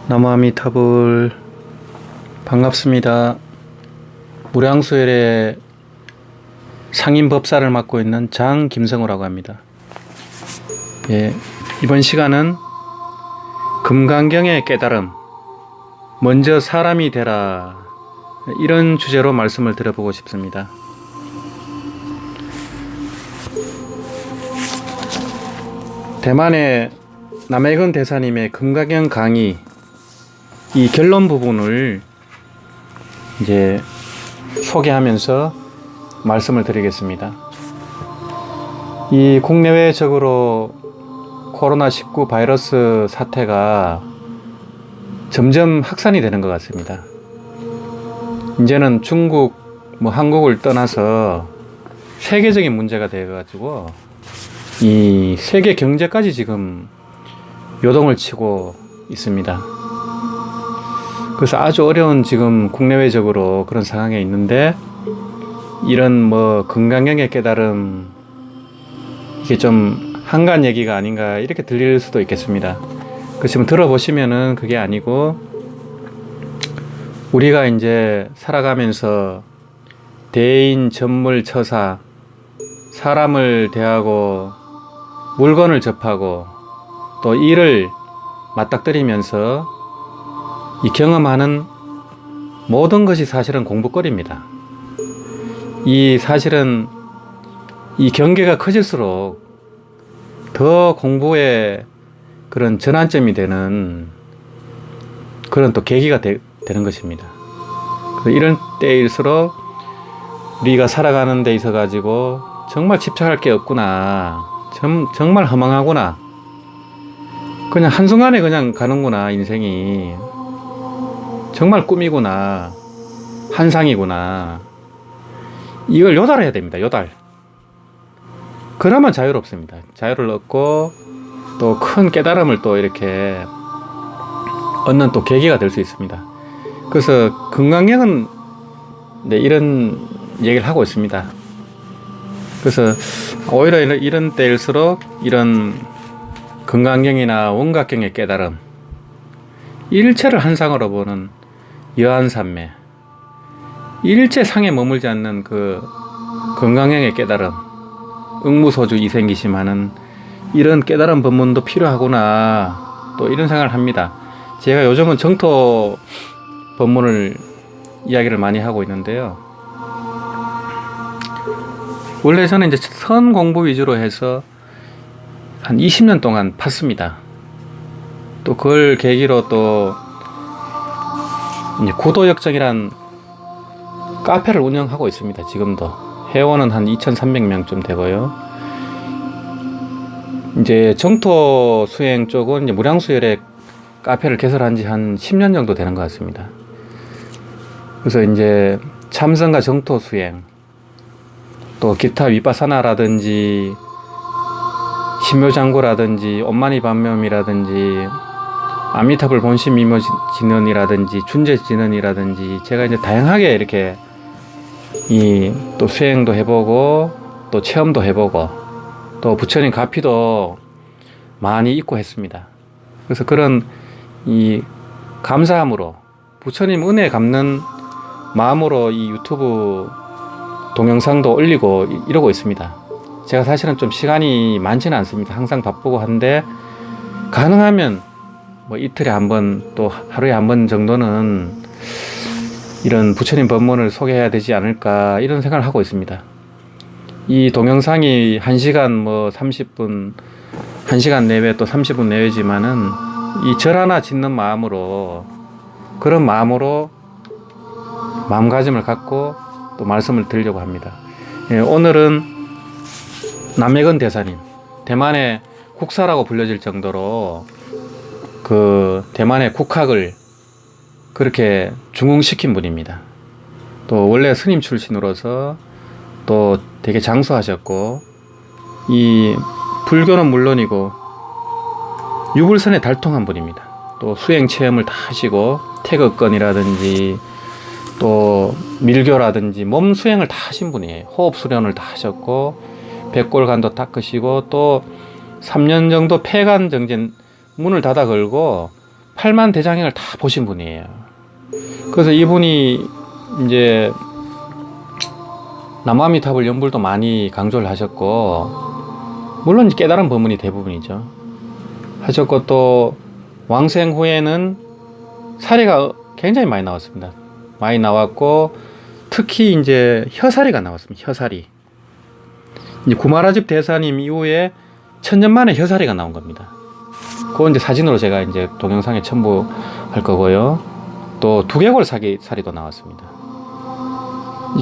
나무아미타불 반갑습니다. 무량수열의 상임법사를 맡고 있는 장김성우라고 합니다. 이번 시간은 금강경의 깨달음, 먼저 사람이 되라, 이런 주제로 말씀을 드려보고 싶습니다. 대만의 남해근 대사님의 금강경 강의, 이 결론 부분을 이제 소개하면서 말씀을 드리겠습니다. 이 국내외적으로 코로나19 바이러스 사태가 점점 확산이 되는 것 같습니다. 이제는 중국, 한국을 떠나서 세계적인 문제가 되어가지고 이 세계 경제까지 지금 요동을 치고 있습니다. 그래서 아주 어려운 지금 국내외적으로 그런 상황에 있는데, 이런 금강경의 깨달음, 이게 좀 한간 얘기가 아닌가 이렇게 들릴 수도 있겠습니다. 그렇지만 들어보시면은 그게 아니고, 우리가 이제 살아가면서 대인, 전물, 처사, 사람을 대하고 물건을 접하고 또 일을 맞닥뜨리면서 이 경험하는 모든 것이 사실은 공부거리입니다. 이 사실은 이 경계가 커질수록 더 공부의 그런 전환점이 되는 그런 또 계기가 되는 것입니다. 이런 때일수록 우리가 살아가는 데 있어 가지고 정말 집착할 게 없구나, 정말 허망하구나, 그냥 한순간에 그냥 가는구나, 인생이 정말 꿈이구나, 환상이구나, 이걸 요달해야 됩니다. 요달. 그러면 자유롭습니다. 자유를 얻고 또 큰 깨달음을 또 이렇게 얻는 또 계기가 될 수 있습니다. 그래서 금강경은 이런 얘기를 하고 있습니다. 그래서 오히려 이런 때일수록 이런 금강경이나 원각경의 깨달음, 일체를 한상으로 보는 여한산매, 일체 상에 머물지 않는 그 금강경의 깨달음, 응무소주 이생기심하는 이런 깨달음 법문도 필요하구나, 또 이런 생각을 합니다. 제가 요즘은 정토 법문을 이야기를 많이 하고 있는데요. 원래 저는 이제 선 공부 위주로 해서 한 20년 동안 팠습니다. 또 그걸 계기로 또 이제 구도역정이란 카페를 운영하고 있습니다. 지금도 회원은 한 2,300명쯤 되고요. 이제 정토 수행 쪽은 이제 무량수열의 카페를 개설한 지 한 10년 정도 되는 것 같습니다. 그래서 이제 참선과 정토 수행, 또 기타 위파사나라든지 신묘장구라든지 엄마니 반면이라든지 아미타불 본심 미모진언이라든지 준재진언이라든지 제가 이제 다양하게 이렇게 또 수행도 해보고 또 체험도 해보고 또 부처님 가피도 많이 읽고 했습니다. 그래서 그런 감사함으로 부처님 은혜 갚는 마음으로 이 유튜브 동영상도 올리고 이러고 있습니다. 제가 사실은 좀 시간이 많지는 않습니다. 항상 바쁘고 한데, 가능하면 이틀에 한 번, 또 하루에 한 번 정도는 이런 부처님 법문을 소개해야 되지 않을까, 이런 생각을 하고 있습니다. 이 동영상이 1시간 30분, 1시간 내외 또 30분 내외지만은 이 절 하나 짓는 마음으로, 그런 마음으로 마음가짐을 갖고 또 말씀을 드리려고 합니다. 오늘은 남해근 대사님, 대만의 국사라고 불려질 정도로 그 대만의 국학을 그렇게 중흥시킨 분입니다. 또 원래 스님 출신으로서 또 되게 장수하셨고, 이 불교는 물론이고 유불선에 달통한 분입니다. 또 수행 체험을 다 하시고 태극권이라든지 또 밀교라든지 몸 수행을 다 하신 분이에요. 호흡 수련을 다 하셨고 백골간도 닦으시고 또 3년 정도 폐간 정진 문을 닫아 걸고 8만 대장경을 다 보신 분이에요. 그래서 이분이 이제 남아미타불 연불도 많이 강조를 하셨고, 물론 깨달은 법문이 대부분이죠. 하셨고, 또 왕생 후에는 사례가 굉장히 많이 나왔습니다. 많이 나왔고, 특히 이제 혀사리가 나왔습니다. 혀사리. 이제 구마라집 대사님 이후에 천년 만에 혀사리가 나온 겁니다. 그건 이제 사진으로 제가 이제 동영상에 첨부할 거고요. 또 두개골 사리도 나왔습니다.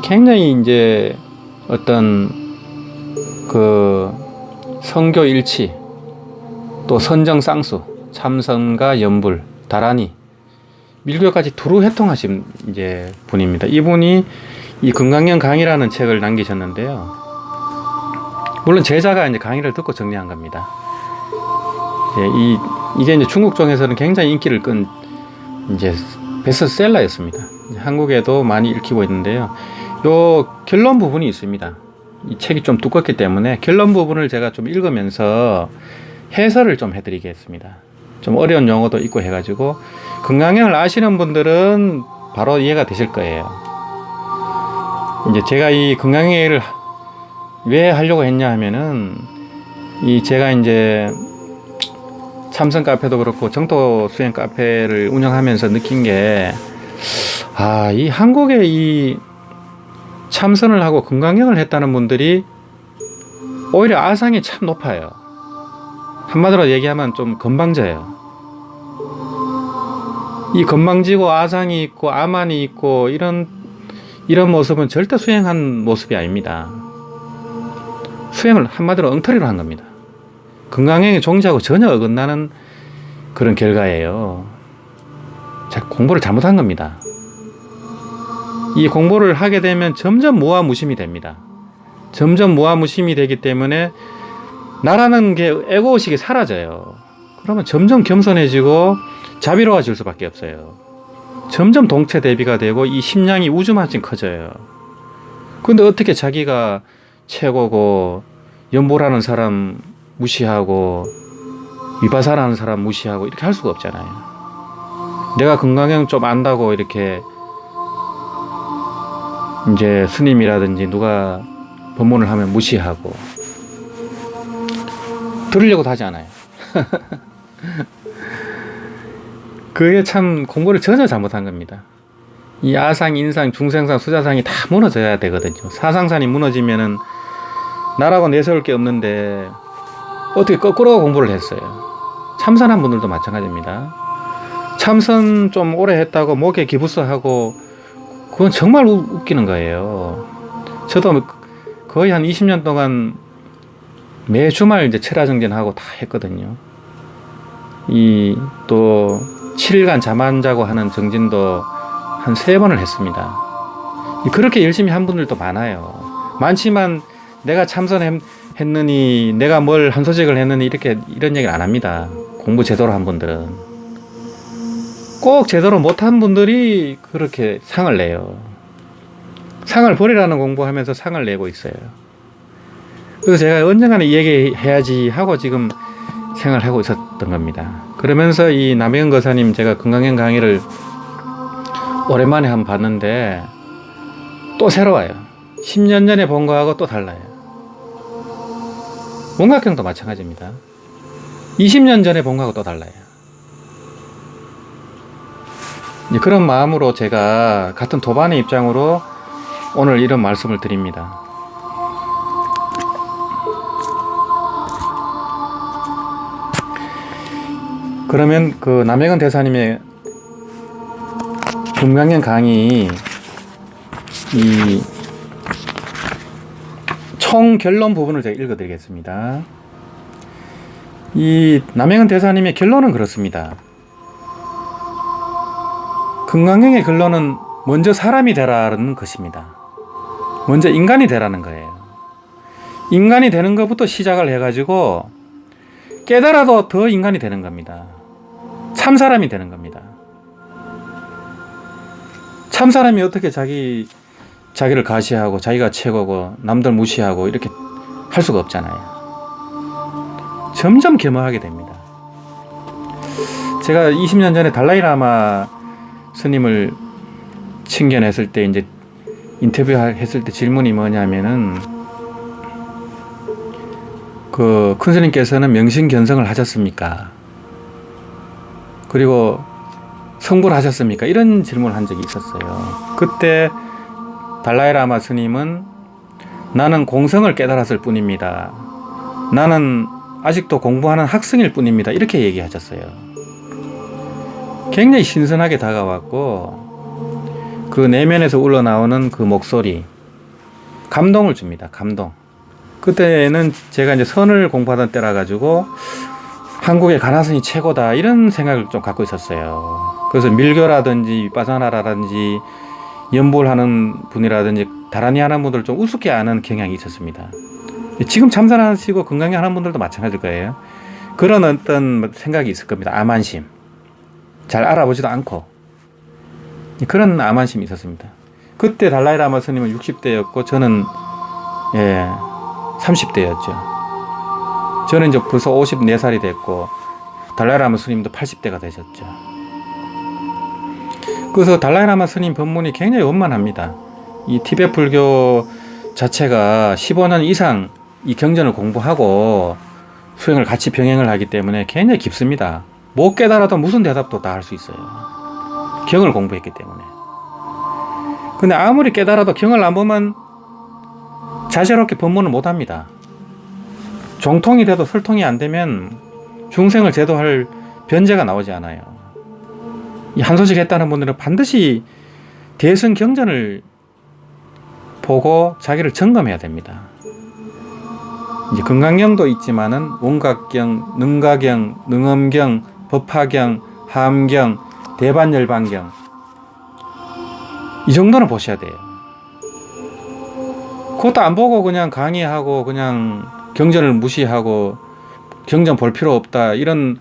굉장히 이제 어떤 그 성교 일치, 또 선정 쌍수, 참선과 연불, 다라니, 밀교까지 두루 해통하신 이제 분입니다. 이분이 이 금강경 강의라는 책을 남기셨는데요. 물론 제자가 이제 강의를 듣고 정리한 겁니다. 이게 이제 중국 쪽에서는 굉장히 인기를 끈 이제 베스트셀러였습니다. 한국에도 많이 읽히고 있는데요. 요 결론 부분이 있습니다. 이 책이 좀 두껍기 때문에 결론 부분을 제가 좀 읽으면서 해설을 좀 해드리겠습니다. 좀 어려운 용어도 있고 해가지고 금강경을 아시는 분들은 바로 이해가 되실 거예요. 이제 제가 이 금강경을 왜 하려고 했냐 하면은 제가 이제 참선 카페도 그렇고 정토 수행 카페를 운영하면서 느낀 게, 이 한국에 이 참선을 하고 금강경을 했다는 분들이 오히려 아상이 참 높아요. 한마디로 얘기하면 좀 건방져요. 이 건방지고 아상이 있고 아만이 있고 이런 모습은 절대 수행한 모습이 아닙니다. 수행을 한마디로 엉터리로 한 겁니다. 금강경의 종지하고 전혀 어긋나는 그런 결과예요. 공부를 잘못한 겁니다. 이 공부를 하게 되면 점점 무아무심이 됩니다. 점점 무아무심이 되기 때문에 나라는 게 에고의식이 사라져요. 그러면 점점 겸손해지고 자비로워질 수밖에 없어요. 점점 동체 대비가 되고 이 심량이 우주만큼 커져요. 근데 어떻게 자기가 최고고 연보라는 사람 무시하고 위바사라는 사람 무시하고 이렇게 할 수가 없잖아요. 내가 금강경 좀 안다고 이렇게 이제 스님이라든지 누가 법문을 하면 무시하고 들으려고도 하지 않아요. 그게 참 공부를 전혀 잘못한 겁니다. 이 아상, 인상, 중생상, 수자상이 다 무너져야 되거든요. 사상산이 무너지면은 나라고 내세울 게 없는데 어떻게 거꾸로 공부를 했어요. 참선한 분들도 마찬가지입니다. 참선 좀 오래 했다고 목에 기부스하고 그건 정말 웃기는 거예요. 저도 거의 한 20년 동안 매 주말 이제 철야정진하고 다 했거든요. 또 7일간 잠 안 자고 하는 정진도 한 3번을 했습니다. 그렇게 열심히 한 분들도 많아요. 많지만 내가 참선했느니, 내가 뭘 한 소식을 했느니 이런 얘기를 안 합니다. 공부 제대로 한 분들은. 꼭 제대로 못한 분들이 그렇게 상을 내요. 상을 버리라는 공부하면서 상을 내고 있어요. 그래서 제가 언젠가는 이 얘기 해야지 하고 지금 생각을 하고 있었던 겁니다. 그러면서 이 남혜은 거사님 제가 금강경 강의를 오랜만에 한번 봤는데 또 새로워요. 10년 전에 본 거하고 또 달라요. 원각경도 마찬가지입니다. 20년 전에 본 거하고 또 달라요. 그런 마음으로 제가 같은 도반의 입장으로 오늘 이런 말씀을 드립니다. 그러면 그 남혜건 대사님의 금강경 강의 이 총 결론 부분을 제가 읽어드리겠습니다. 이 남혜건 대사님의 결론은 그렇습니다. 금강경의 결론은 먼저 사람이 되라는 것입니다. 먼저 인간이 되라는 거예요. 인간이 되는 것부터 시작을 해가지고 깨달아도 더 인간이 되는 겁니다. 참사람이 되는 겁니다. 참사람이 어떻게 자기를 가시하고 자기가 최고고 남들 무시하고 이렇게 할 수가 없잖아요. 점점 겸허하게 됩니다. 제가 20년 전에 달라이라마 스님을 친견했을 때 이제 인터뷰했을 때 질문이 뭐냐면은 그 큰 스님께서는 명심견성을 하셨습니까? 그리고 성불 하셨습니까? 이런 질문을 한 적이 있었어요. 그때 달라이라마 스님은 나는 공성을 깨달았을 뿐입니다. 나는 아직도 공부하는 학생일 뿐입니다. 이렇게 얘기하셨어요. 굉장히 신선하게 다가왔고 그 내면에서 우러나오는 그 목소리 감동을 줍니다. 감동. 그때는 제가 이제 선을 공부하던 때라 가지고 한국의 가나선이 최고다 이런 생각을 좀 갖고 있었어요. 그래서 밀교라든지 빠사나라든지 연불하는 분이라든지 다라니 하는 분들 좀 우습게 아는 경향이 있었습니다. 지금 참선하시고 건강히 하는 분들도 마찬가지일 거예요. 그런 어떤 생각이 있을 겁니다. 암안심. 잘 알아보지도 않고 그런 암안심이 있었습니다. 그때 달라이라마 스님은 60대였고 저는 30대였죠. 저는 이제 벌써 54살이 됐고 달라이라마 스님도 80대가 되셨죠. 그래서 달라이라마 스님 법문이 굉장히 원만합니다. 이 티베트 불교 자체가 15년 이상 이 경전을 공부하고 수행을 같이 병행을 하기 때문에 굉장히 깊습니다. 못 깨달아도 무슨 대답도 다 할 수 있어요. 경을 공부했기 때문에. 근데 아무리 깨달아도 경을 안 보면 자제롭게 법문을 못 합니다. 정통이 돼도 설통이 안 되면 중생을 제도할 변제가 나오지 않아요. 이 한 소식 했다는 분들은 반드시 대승 경전을 보고 자기를 점검해야 됩니다. 이제 건강경도 있지만은 원각경, 능가경, 능엄경, 법화경, 함경, 대반열반경 이 정도는 보셔야 돼요. 그것도 안 보고 그냥 강의하고 그냥 경전을 무시하고 경전 볼 필요 없다 이런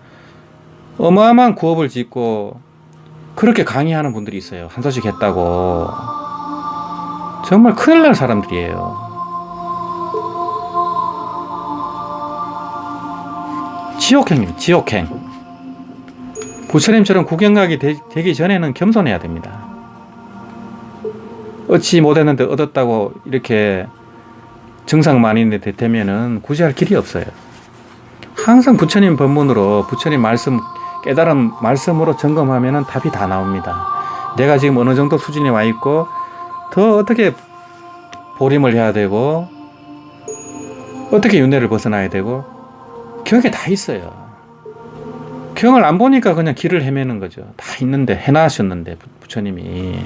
어마어마한 구업을 짓고 그렇게 강의하는 분들이 있어요. 한 소식 했다고. 정말 큰일 날 사람들이에요. 지옥행입니다. 지옥행. 부처님처럼 구경각이 되기 전에는 겸손해야 됩니다. 얻지 못했는데 얻었다고 이렇게 정상만인에 되면은 구제할 길이 없어요. 항상 부처님 법문으로 부처님 말씀 깨달은 말씀으로 점검하면은 답이 다 나옵니다. 내가 지금 어느 정도 수준에 와 있고 더 어떻게 보림을 해야 되고 어떻게 윤회를 벗어나야 되고 경에 다 있어요. 경을 안 보니까 그냥 길을 헤매는 거죠. 다 있는데 해놔셨는데 부처님이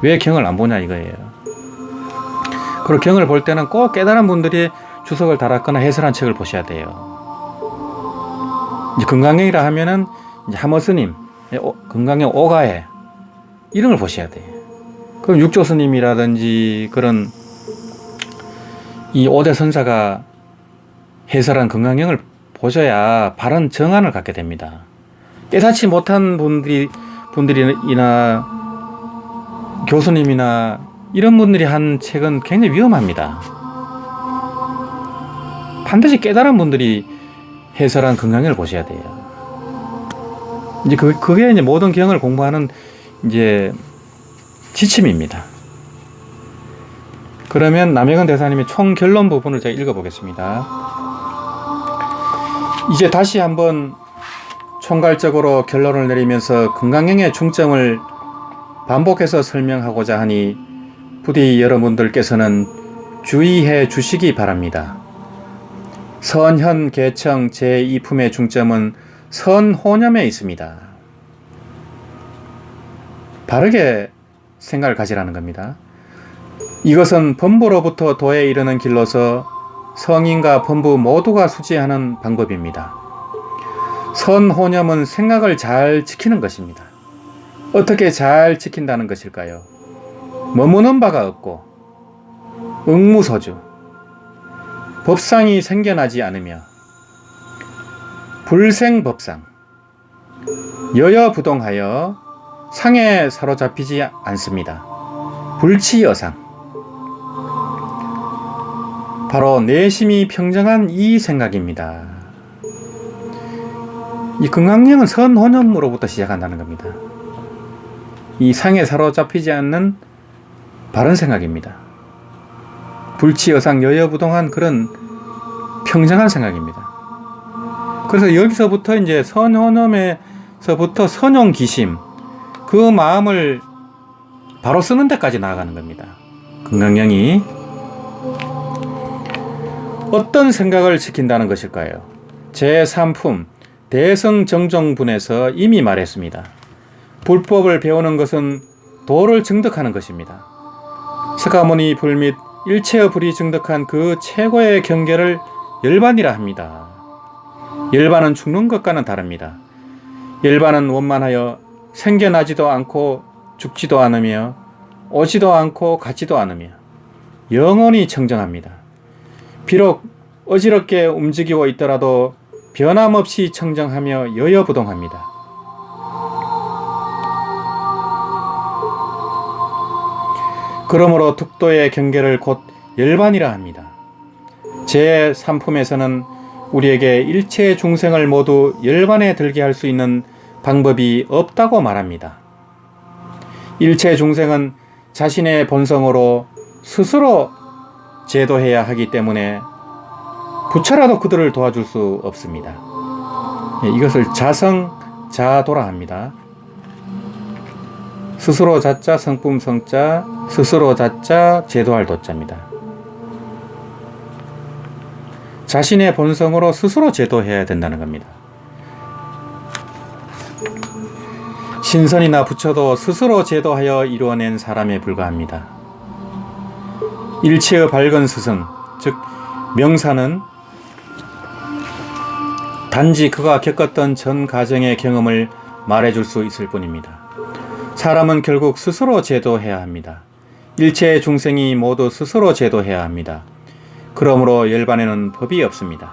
왜 경을 안 보냐 이거예요. 그리고 경을 볼 때는 꼭 깨달은 분들이 주석을 달았거나 해설한 책을 보셔야 돼요. 이제 건강경이라 하면은 이제 하머스님, 건강경 오가에 이런 걸 보셔야 돼요. 그럼 육조스님이라든지 그런 이 5대 선사가 해설한 건강경을 보셔야 바른 정안을 갖게 됩니다. 깨닫지 못한 분들이나 교수님이나 이런 분들이 한 책은 굉장히 위험합니다. 반드시 깨달은 분들이 해설한 건강경을 보셔야 돼요. 이제 그게 이제 모든 경을 공부하는 이제 지침입니다. 그러면 남해건 대사님의 총 결론 부분을 제가 읽어보겠습니다. 이제 다시 한번 총괄적으로 결론을 내리면서 건강경의 중점을 반복해서 설명하고자 하니 부디 여러분들께서는 주의해 주시기 바랍니다. 선현 개청 제2품의 중점은 선호념에 있습니다. 바르게 생각을 가지라는 겁니다. 이것은 범부로부터 도에 이르는 길로서 성인과 범부 모두가 수지하는 방법입니다. 선호념은 생각을 잘 지키는 것입니다. 어떻게 잘 지킨다는 것일까요? 머무는 바가 없고 응무소주, 법상이 생겨나지 않으며 불생법상, 여여부동하여 상에 사로잡히지 않습니다. 불치여상, 바로 내심이 평정한 이 생각입니다. 이 금강경은 선혼념으로부터 시작한다는 겁니다. 이 상에 사로잡히지 않는 바른 생각입니다. 불치여상 여여부동한 그런 평정한 생각입니다. 그래서 여기서부터 이제 선혼념에서부터 선용기심, 그 마음을 바로 쓰는 데까지 나아가는 겁니다. 금강경이 어떤 생각을 지킨다는 것일까요? 제3품 대성정종분에서 이미 말했습니다. 불법을 배우는 것은 도를 증득하는 것입니다. 스가모니 불 및 일체의 불이 증득한 그 최고의 경계를 열반이라 합니다. 열반은 죽는 것과는 다릅니다. 열반은 원만하여 생겨나지도 않고 죽지도 않으며 오지도 않고 가지도 않으며 영원히 청정합니다. 비록 어지럽게 움직이고 있더라도 변함없이 청정하며 여여부동합니다. 그러므로 득도의 경계를 곧 열반이라 합니다. 제3품에서는 우리에게 일체 중생을 모두 열반에 들게 할 수 있는 방법이 없다고 말합니다. 일체 중생은 자신의 본성으로 스스로 제도해야 하기 때문에 부처라도 그들을 도와줄 수 없습니다. 이것을 자성자도라 합니다. 스스로 자자 성품 성자, 스스로 자자 제도할 도자입니다. 자신의 본성으로 스스로 제도해야 된다는 겁니다. 신선이나 부처도 스스로 제도하여 이루어낸 사람에 불과합니다. 일체의 밝은 스승, 즉 명사는 단지 그가 겪었던 전 가정의 경험을 말해줄 수 있을 뿐입니다. 사람은 결국 스스로 제도해야 합니다. 일체의 중생이 모두 스스로 제도해야 합니다. 그러므로 열반에는 법이 없습니다.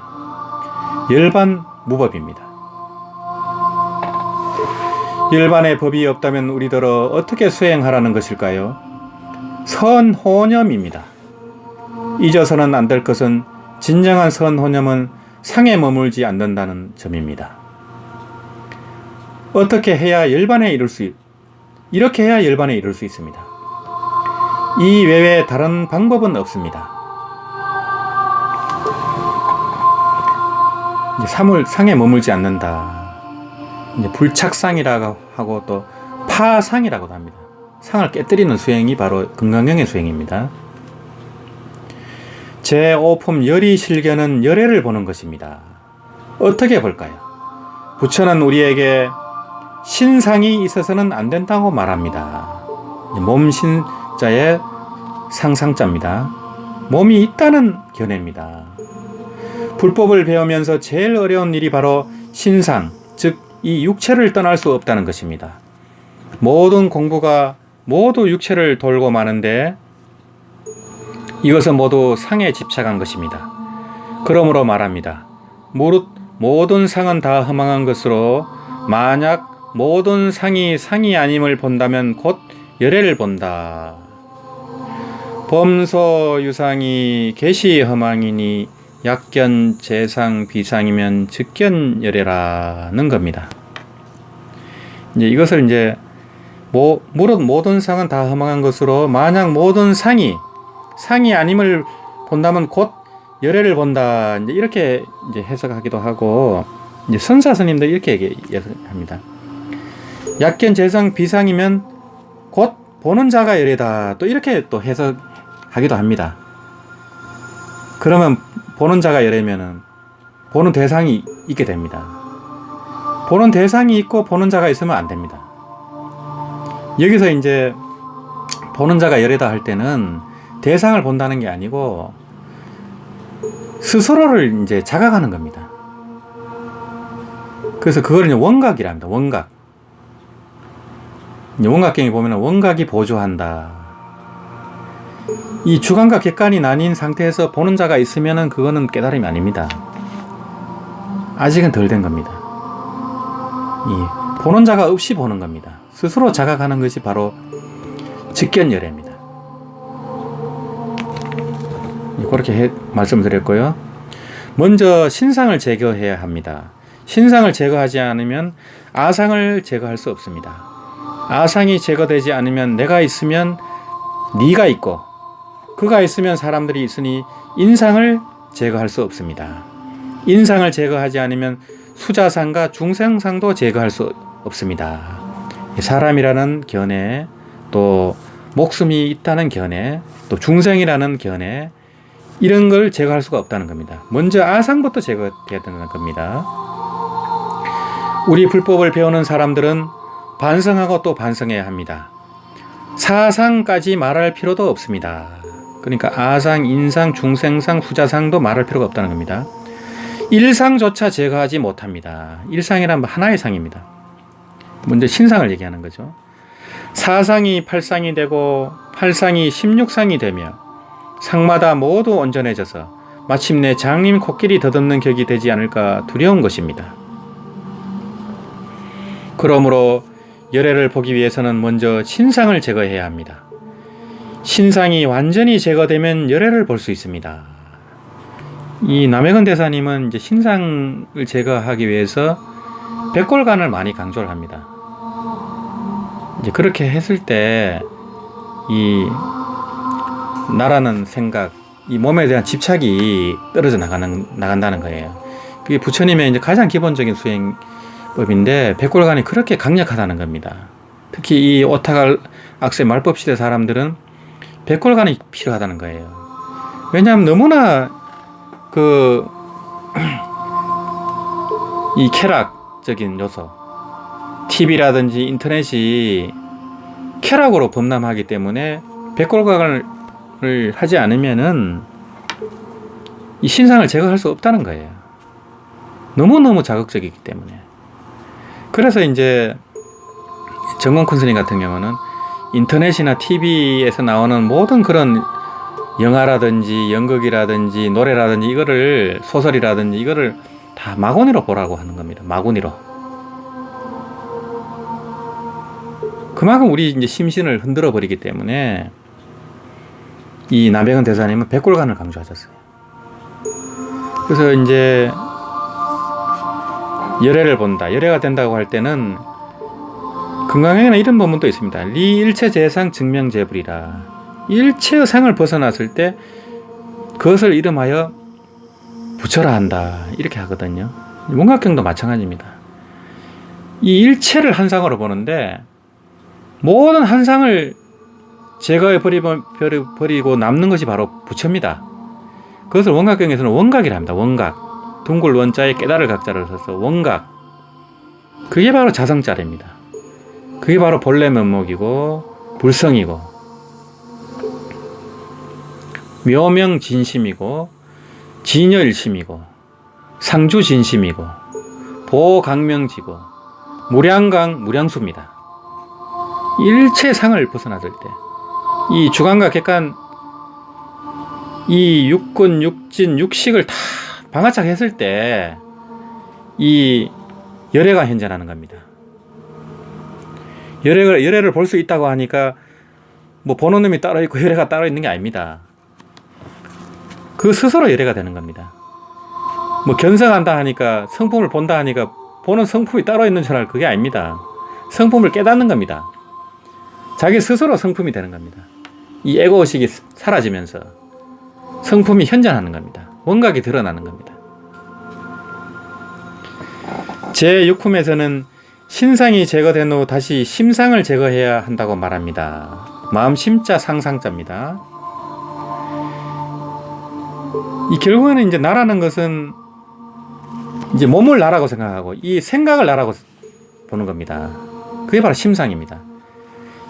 열반 무법입니다. 열반에 법이 없다면 우리들은 어떻게 수행하라는 것일까요? 선호념입니다. 잊어서는 안 될 것은 진정한 선호념은 상에 머물지 않는다는 점입니다. 어떻게 해야 열반에 이렇게 해야 열반에 이룰 수 있습니다. 이 외에 다른 방법은 없습니다. 상에 머물지 않는다. 이제 불착상이라고 하고 또 파상이라고도 합니다. 상을 깨뜨리는 수행이 바로 금강경의 수행입니다. 제5품 열이 실견은 열애를 보는 것입니다. 어떻게 볼까요? 부처는 우리에게 신상이 있어서는 안 된다고 말합니다. 몸신자의 상상자입니다. 몸이 있다는 견해입니다. 불법을 배우면서 제일 어려운 일이 바로 신상, 즉 이 육체를 떠날 수 없다는 것입니다. 모든 공부가 모두 육체를 돌고 마는데 이것은 모두 상에 집착한 것입니다. 그러므로 말합니다. 무릇 모든 상은 다 허망한 것으로 만약 모든 상이 상이 아님을 본다면 곧 열애를 본다. 범소 유상이 계시 허망이니 약견 재상 비상이면 즉견 열애라는 겁니다. 이제 이것을 이제 무릇 모든 상은 다 허망한 것으로 만약 모든 상이 아님을 본다면 곧 열애를 본다. 이제 이렇게 이제 해석하기도 하고 이제 선사 스님들 이렇게 얘기합니다. 약견 재상 비상이면 곧 보는 자가 열애다. 또 이렇게 또 해석하기도 합니다. 그러면 보는 자가 열애면은 보는 대상이 있게 됩니다. 보는 대상이 있고 보는 자가 있으면 안 됩니다. 여기서 이제 보는 자가 열애다 할 때는 대상을 본다는 게 아니고 스스로를 이제 자각하는 겁니다. 그래서 그걸 이제 원각이랍니다. 원각. 원각경에 보면 원각이 보조한다. 이 주관과 객관이 나뉜 상태에서 보는 자가 있으면은 그거는 깨달음이 아닙니다. 아직은 덜 된 겁니다. 이 보는 자가 없이 보는 겁니다. 스스로 자각하는 것이 바로 직견열애입니다. 그렇게 말씀드렸고요. 먼저 신상을 제거해야 합니다. 신상을 제거하지 않으면 아상을 제거할 수 없습니다. 아상이 제거되지 않으면 내가 있으면 네가 있고 그가 있으면 사람들이 있으니 인상을 제거할 수 없습니다. 인상을 제거하지 않으면 수자상과 중생상도 제거할 수 없습니다. 사람이라는 견해, 또 목숨이 있다는 견해, 또 중생이라는 견해, 이런 걸 제거할 수가 없다는 겁니다. 먼저 아상부터 제거해야 되는 겁니다. 우리 불법을 배우는 사람들은 반성하고 또 반성해야 합니다. 사상까지 말할 필요도 없습니다. 그러니까 아상, 인상, 중생상, 수자상도 말할 필요가 없다는 겁니다. 일상조차 제거하지 못합니다. 일상이란 하나의 상입니다. 먼저 신상을 얘기하는 거죠. 사상이 8상이 되고 8상이 16상이 되며 상마다 모두 온전해져서 마침내 장님 코끼리 더듬는 격이 되지 않을까 두려운 것입니다. 그러므로 열애를 보기 위해서는 먼저 신상을 제거해야 합니다. 신상이 완전히 제거되면 열애를 볼 수 있습니다. 이 남해근 대사님은 이제 신상을 제거하기 위해서 백골간을 많이 강조를 합니다. 이제 그렇게 했을 때 이 나라는 생각, 이 몸에 대한 집착이 떨어져 나간다는 거예요. 그게 부처님의 이제 가장 기본적인 수행법인데 백골간이 그렇게 강력하다는 겁니다. 특히 이 오타각악세 말법 시대 사람들은 백골간이 필요하다는 거예요. 왜냐하면 너무나 이 쾌락적인 요소, TV라든지 인터넷이 쾌락으로 범람하기 때문에 백골간을 하지 않으면은 이 신상을 제거할 수 없다는 거예요. 너무너무 자극적이기 때문에. 그래서 이제 정권 스님 같은 경우는 인터넷이나 TV에서 나오는 모든 그런 영화라든지 연극이라든지 노래라든지 이거를 소설이라든지 이거를 다 마구니로 보라고 하는 겁니다. 마구니로. 그만큼 우리 이제 심신을 흔들어 버리기 때문에 이 남해근 대사님은 백골간을 강조하셨어요. 그래서 이제 열애를 본다. 열애가 된다고 할 때는 금강경에는 이런 본문도 있습니다. 리 일체 재상 증명재불이라. 일체의 상을 벗어났을 때 그것을 이름하여 부처라 한다. 이렇게 하거든요. 문각경도 마찬가지입니다. 이 일체를 한 상으로 보는데 모든 한 상을 제거해 버리고 남는 것이 바로 부처입니다. 그것을 원각경에서는 원각이라 합니다. 원각. 둥글 원자에 깨달을 각자를 써서 원각. 그게 바로 자성자래입니다. 그게 바로 본래 면목이고 불성이고 묘명진심이고 진여일심이고 상주진심이고 보강명지고 무량강 무량수입니다. 일체상을 벗어났을 때 이 주간과 객관 이 육군 육진 육식을 다 방아착 했을 때 이 열애가 현존하는 겁니다. 열애를 볼 수 있다고 하니까 뭐 보는 놈이 따로 있고 열애가 따로 있는 게 아닙니다. 그 스스로 열애가 되는 겁니다. 뭐 견성한다 하니까 성품을 본다 하니까 보는 성품이 따로 있는 줄 알 그게 아닙니다. 성품을 깨닫는 겁니다. 자기 스스로 성품이 되는 겁니다. 이 에고의식이 사라지면서 성품이 현존하는 겁니다. 원각이 드러나는 겁니다. 제6품에서는 신상이 제거된 후 다시 심상을 제거해야 한다고 말합니다. 마음 심자 상상자입니다. 이 결국에는 이제 나라는 것은 이제 몸을 나라고 생각하고 이 생각을 나라고 보는 겁니다. 그게 바로 심상입니다.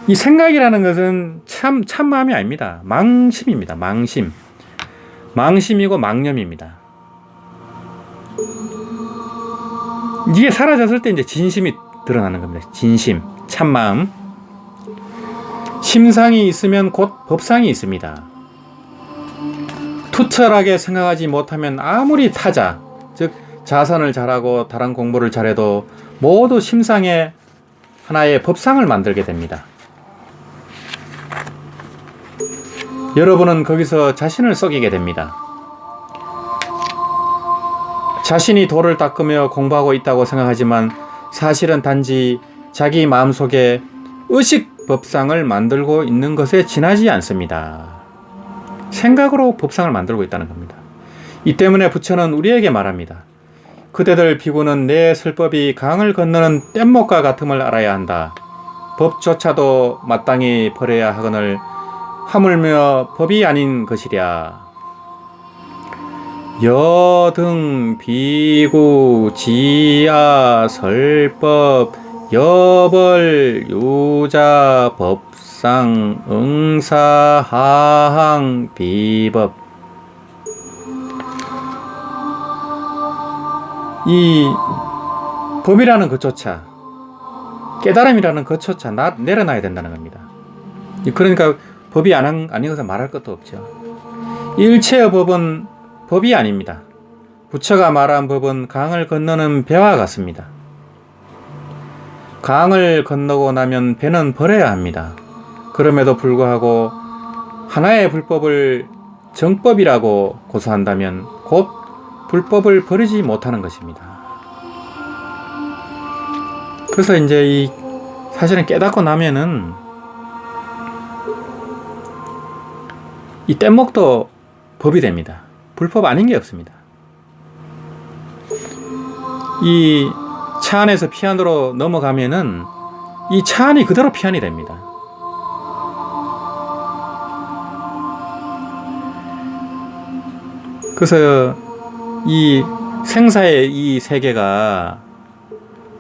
이 생각이라는 것은 참 마음이 아닙니다. 망심입니다. 망심. 망심이고 망념입니다. 이게 사라졌을 때 이제 진심이 드러나는 겁니다. 진심, 참마음. 심상이 있으면 곧 법상이 있습니다. 투철하게 생각하지 못하면 아무리 타자, 즉 자선을 잘하고 다른 공부를 잘해도 모두 심상의 하나의 법상을 만들게 됩니다. 여러분은 거기서 자신을 속이게 됩니다. 자신이 도를 닦으며 공부하고 있다고 생각하지만 사실은 단지 자기 마음속에 의식 법상을 만들고 있는 것에 지나지 않습니다. 생각으로 법상을 만들고 있다는 겁니다. 이 때문에 부처는 우리에게 말합니다. 그대들 비구는 내 설법이 강을 건너는 뗏목과 같음을 알아야 한다. 법조차도 마땅히 버려야 하거늘 하물며 법이 아닌 것이랴. 여등 비구 지야 설법 여벌 유자 법상 응사 하항 비법. 이 법이라는 것조차, 깨달음이라는 것조차 내려놔야 된다는 겁니다. 그러니까 법이 아닌 것을 말할 것도 없죠. 일체의 법은 법이 아닙니다. 부처가 말한 법은 강을 건너는 배와 같습니다. 강을 건너고 나면 배는 버려야 합니다. 그럼에도 불구하고 하나의 불법을 정법이라고 고수한다면 곧 불법을 버리지 못하는 것입니다. 그래서 이제 사실은 깨닫고 나면은 이 뗏목도 법이 됩니다. 불법 아닌 게 없습니다. 이 차 안에서 피안으로 넘어가면은 이 차 안이 그대로 피안이 됩니다. 그래서 이 생사의 이 세계가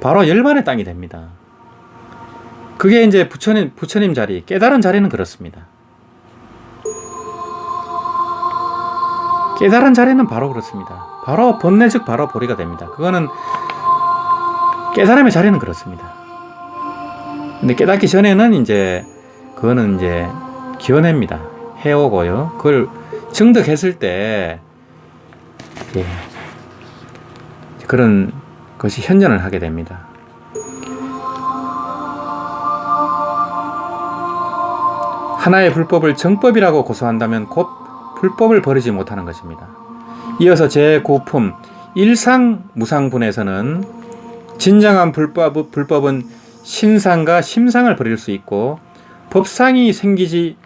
바로 열반의 땅이 됩니다. 그게 이제 부처님 자리, 깨달은 자리는 그렇습니다. 깨달은 자리는 바로 그렇습니다. 바로 본내 즉 바로 보리가 됩니다. 그거는 깨달음의 자리는 그렇습니다. 근데 깨닫기 전에는 그거는 기원회입니다. 해오고요. 그걸 증득했을 때 그런 것이 현전을 하게 됩니다. 하나의 불법을 정법이라고 고수한다면 곧 불법을 버리지 못하는 것입니다. 이어서 제9품 일상무상분에서는 진정한 불법은 신상과 심상을 버릴 수 있고 법상이 생기지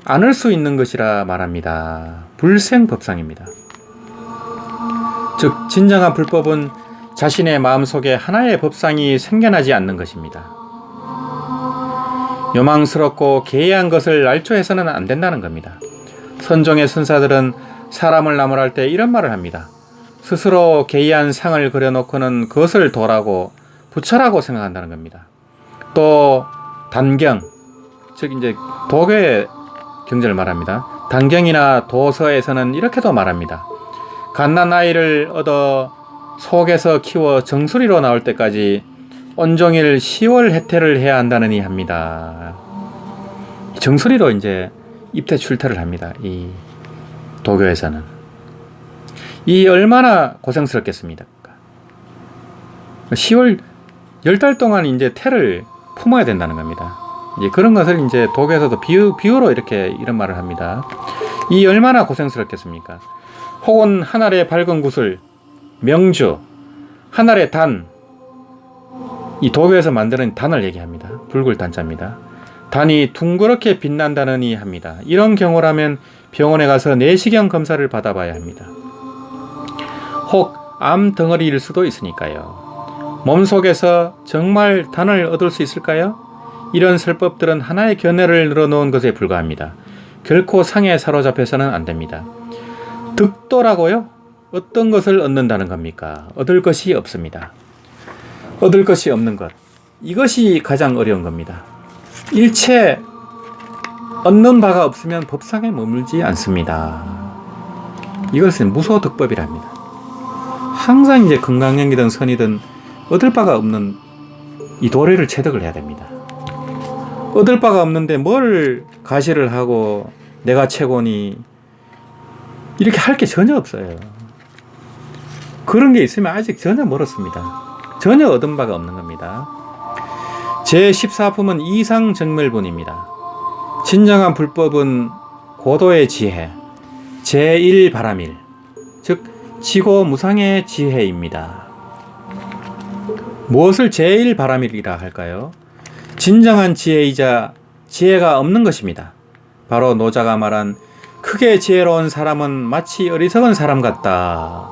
않을 수 있는 것이라 말합니다. 불생법상입니다. 즉 진정한 불법은 자신의 마음속에 하나의 법상이 생겨나지 않는 것입니다. 요망스럽고 개의한 것을 알조해서는 안 된다는 겁니다. 선종의 선사들은 사람을 나무랄 때 이런 말을 합니다. 스스로 개의한 상을 그려놓고는 그것을 도라고 부처라고 생각한다는 겁니다. 또 단경, 즉 도교의 경전을 말합니다. 단경이나 도서에서는 이렇게도 말합니다. 갓난아이를 얻어 속에서 키워 정수리로 나올 때까지 온종일 시월해태를 해야 한다느니 합니다. 정수리로 입퇴 출퇴를 합니다. 이 도교에서는. 이 얼마나 고생스럽겠습니까? 10월 10달 동안 태를 품어야 된다는 겁니다. 그런 것을 도교에서도 비유로 이런 말을 합니다. 이 얼마나 고생스럽겠습니까? 혹은 한 알의 밝은 구슬, 명주, 한 알의 단, 이 도교에서 만드는 단을 얘기합니다. 붉을 단자입니다. 단이 둥그렇게 빛난다느니 합니다. 이런 경우라면 병원에 가서 내시경 검사를 받아봐야 합니다. 혹 암 덩어리일 수도 있으니까요. 몸속에서 정말 단을 얻을 수 있을까요? 이런 설법들은 하나의 견해를 늘어놓은 것에 불과합니다. 결코 상에 사로잡혀서는 안 됩니다. 득도라고요? 어떤 것을 얻는다는 겁니까? 얻을 것이 없습니다. 얻을 것이 없는 것, 이것이 가장 어려운 겁니다. 일체 얻는 바가 없으면 법상에 머물지 않습니다. 이것은 무소득법이랍니다. 항상 건강경이든 선이든 얻을 바가 없는 이 도리를 체득을 해야 됩니다. 얻을 바가 없는데 뭘 가시를 하고 내가 최고니 이렇게 할 게 전혀 없어요. 그런 게 있으면 아직 전혀 멀었습니다. 전혀 얻은 바가 없는 겁니다. 제14품은 이상정멸본입니다. 진정한 불법은 고도의 지혜, 제1바람일, 즉 치고 무상의 지혜입니다. 무엇을 제일 바람이라 할까요? 진정한 지혜이자 지혜가 없는 것입니다. 바로 노자가 말한 크게 지혜로운 사람은 마치 어리석은 사람 같다.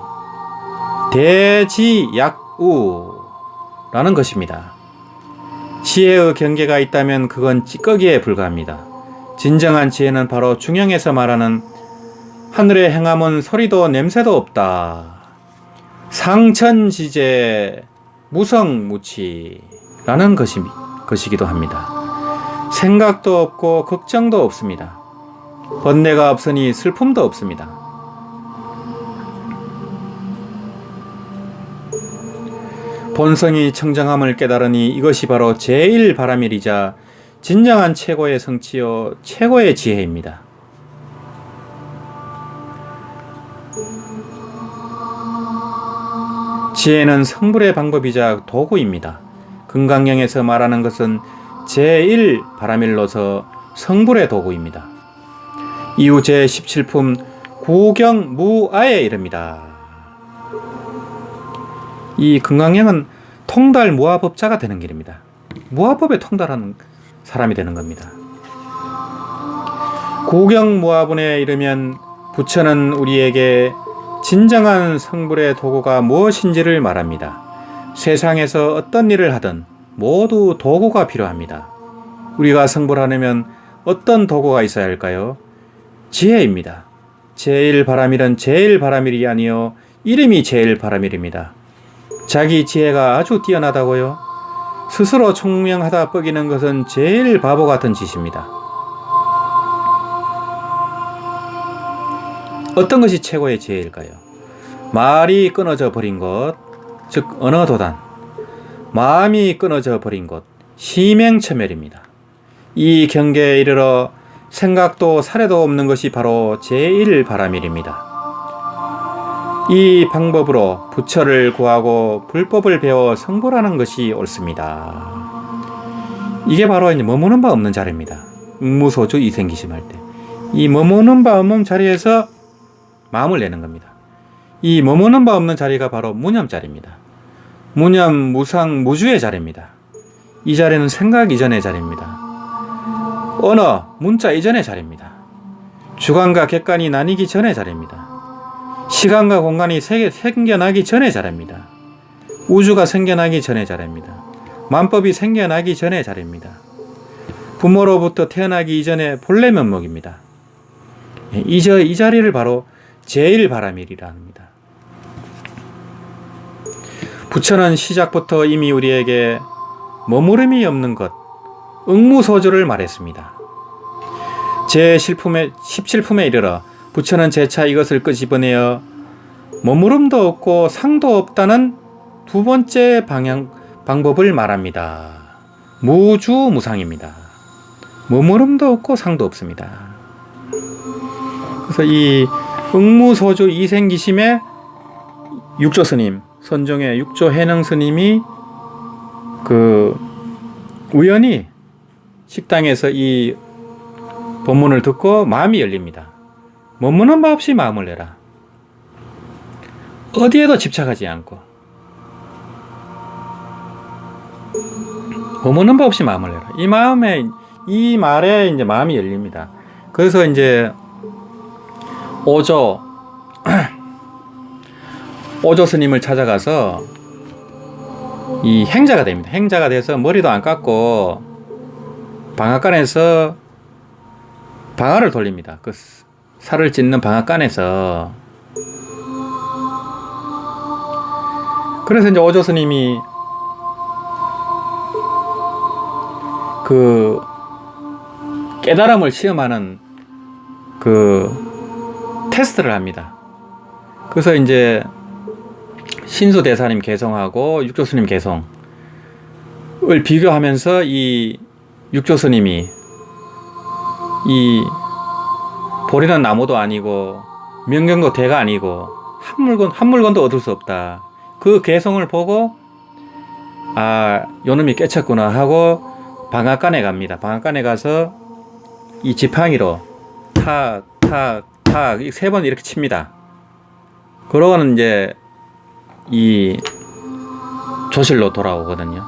대지약우라는 것입니다. 지혜의 경계가 있다면 그건 찌꺼기에 불과합니다. 진정한 지혜는 바로 중형에서 말하는 하늘의 행함은 소리도 냄새도 없다. 상천지제 무성무치라는 것이기도 합니다. 생각도 없고 걱정도 없습니다. 번뇌가 없으니 슬픔도 없습니다. 본성이 청정함을 깨달으니 이것이 바로 제일 바람일이자 진정한 최고의 성취요 최고의 지혜입니다. 지혜는 성불의 방법이자 도구입니다. 금강경에서 말하는 것은 제1 바람일로서 성불의 도구입니다. 이후 제17품 구경무아에 이릅니다. 이 금강경은 통달 무아법자가 되는 길입니다. 무아법에 통달하는 사람이 되는 겁니다. 구경무아분에 이르면 부처는 우리에게 진정한 성불의 도구가 무엇인지를 말합니다. 세상에서 어떤 일을 하든 모두 도구가 필요합니다. 우리가 성불하려면 어떤 도구가 있어야 할까요? 지혜입니다. 제일 바람일은 제일 바람일이 아니요 이름이 제일 바람일입니다. 자기 지혜가 아주 뛰어나다고요? 스스로 총명하다 뻐기는 것은 제일 바보 같은 짓입니다. 어떤 것이 최고의 지혜일까요? 말이 끊어져 버린 것, 즉 언어도단, 마음이 끊어져 버린 것, 심행처멸입니다. 이 경계에 이르러 생각도 사례도 없는 것이 바로 제1바람일입니다. 이 방법으로 부처를 구하고 불법을 배워 성불하는 것이 옳습니다. 이게 바로 이제 머무는 바 없는 자리입니다. 응무소주 이생기심할 때 이 머무는 바 없는 자리에서 마음을 내는 겁니다. 이 머무는 바 없는 자리가 바로 무념 자리입니다. 무념, 무상, 무주의 자리입니다. 이 자리는 생각 이전의 자리입니다. 언어, 문자 이전의 자리입니다. 주관과 객관이 나뉘기 전의 자리입니다. 시간과 공간이 생겨나기 전의 자리입니다. 우주가 생겨나기 전의 자리입니다. 만법이 생겨나기 전의 자리입니다. 부모로부터 태어나기 이전의 본래 면목입니다. 이 자리를 바로 제1바람일이라 합니다. 부처는 시작부터 이미 우리에게 머무름이 없는 것, 응무소조를 말했습니다. 제17품에 이르러 부처는 재차 이것을 끄집어내어 머무름도 없고 상도 없다는 두 번째 방법을 말합니다. 무주무상입니다. 머무름도 없고 상도 없습니다. 그래서 이 응무소주 이생기심의 육조스님, 선종의 육조해능스님이 우연히 식당에서 이 법문을 듣고 마음이 열립니다. 머무는 바 없이 마음을 내라. 어디에도 집착하지 않고 머무는 바 없이 마음을 내라. 이 말에 이제 마음이 열립니다. 그래서 이제 오조 스님을 찾아가서 이 행자가 됩니다. 행자가 돼서 머리도 안 깎고 방앗간에서 방아를 돌립니다. 그 살을 찢는 방앗간에서. 그래서 이제 오조 스님이 그 깨달음을 시험하는 그 테스트를 합니다. 그래서 이제 신수 대사님 개성하고 육조스님 개성을 비교하면서 이 육조스님이 이 보리는 나무도 아니고 명경도 대가 아니고 한 물건도 얻을 수 없다. 그 개성을 보고 아, 요놈이 깨쳤구나 하고 방앗간에 갑니다. 방앗간에 가서 이 지팡이로 탁 세 번 이렇게 칩니다. 그러고는 이제 이 조실로 돌아오거든요.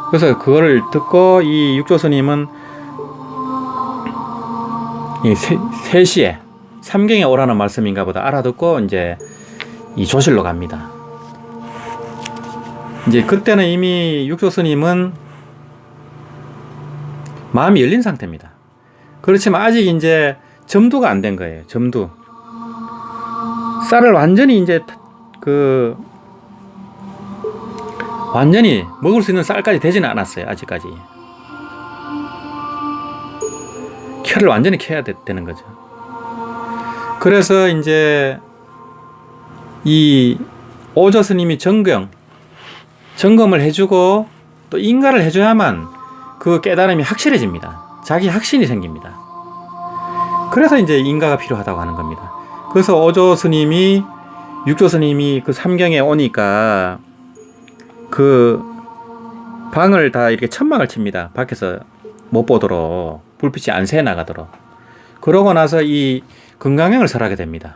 그래서 그거를 듣고 이 육조 스님은 이 3시에 삼경에 오라는 말씀인가 보다 알아듣고 이제 이 조실로 갑니다. 이제 그때는 이미 육조 스님은 마음이 열린 상태입니다. 그렇지만 아직 이제 점두가 안 된 거예요. 점두. 쌀을 완전히 이제 완전히 먹을 수 있는 쌀까지 되지는 않았어요. 아직까지. 켜를 완전히 켜야 되는 거죠. 그래서 이제 이 오조 스님이 점검을 해주고 또 인가를 해줘야만 그 깨달음이 확실해집니다. 자기 확신이 생깁니다. 그래서 이제 인가가 필요하다고 하는 겁니다. 그래서 오조 스님이 육조 스님이 그 삼경에 오니까 그 방을 다 이렇게 천막을 칩니다. 밖에서 못 보도록 불빛이 안 새 나가도록. 그러고 나서 이 금강경을 설하게 됩니다.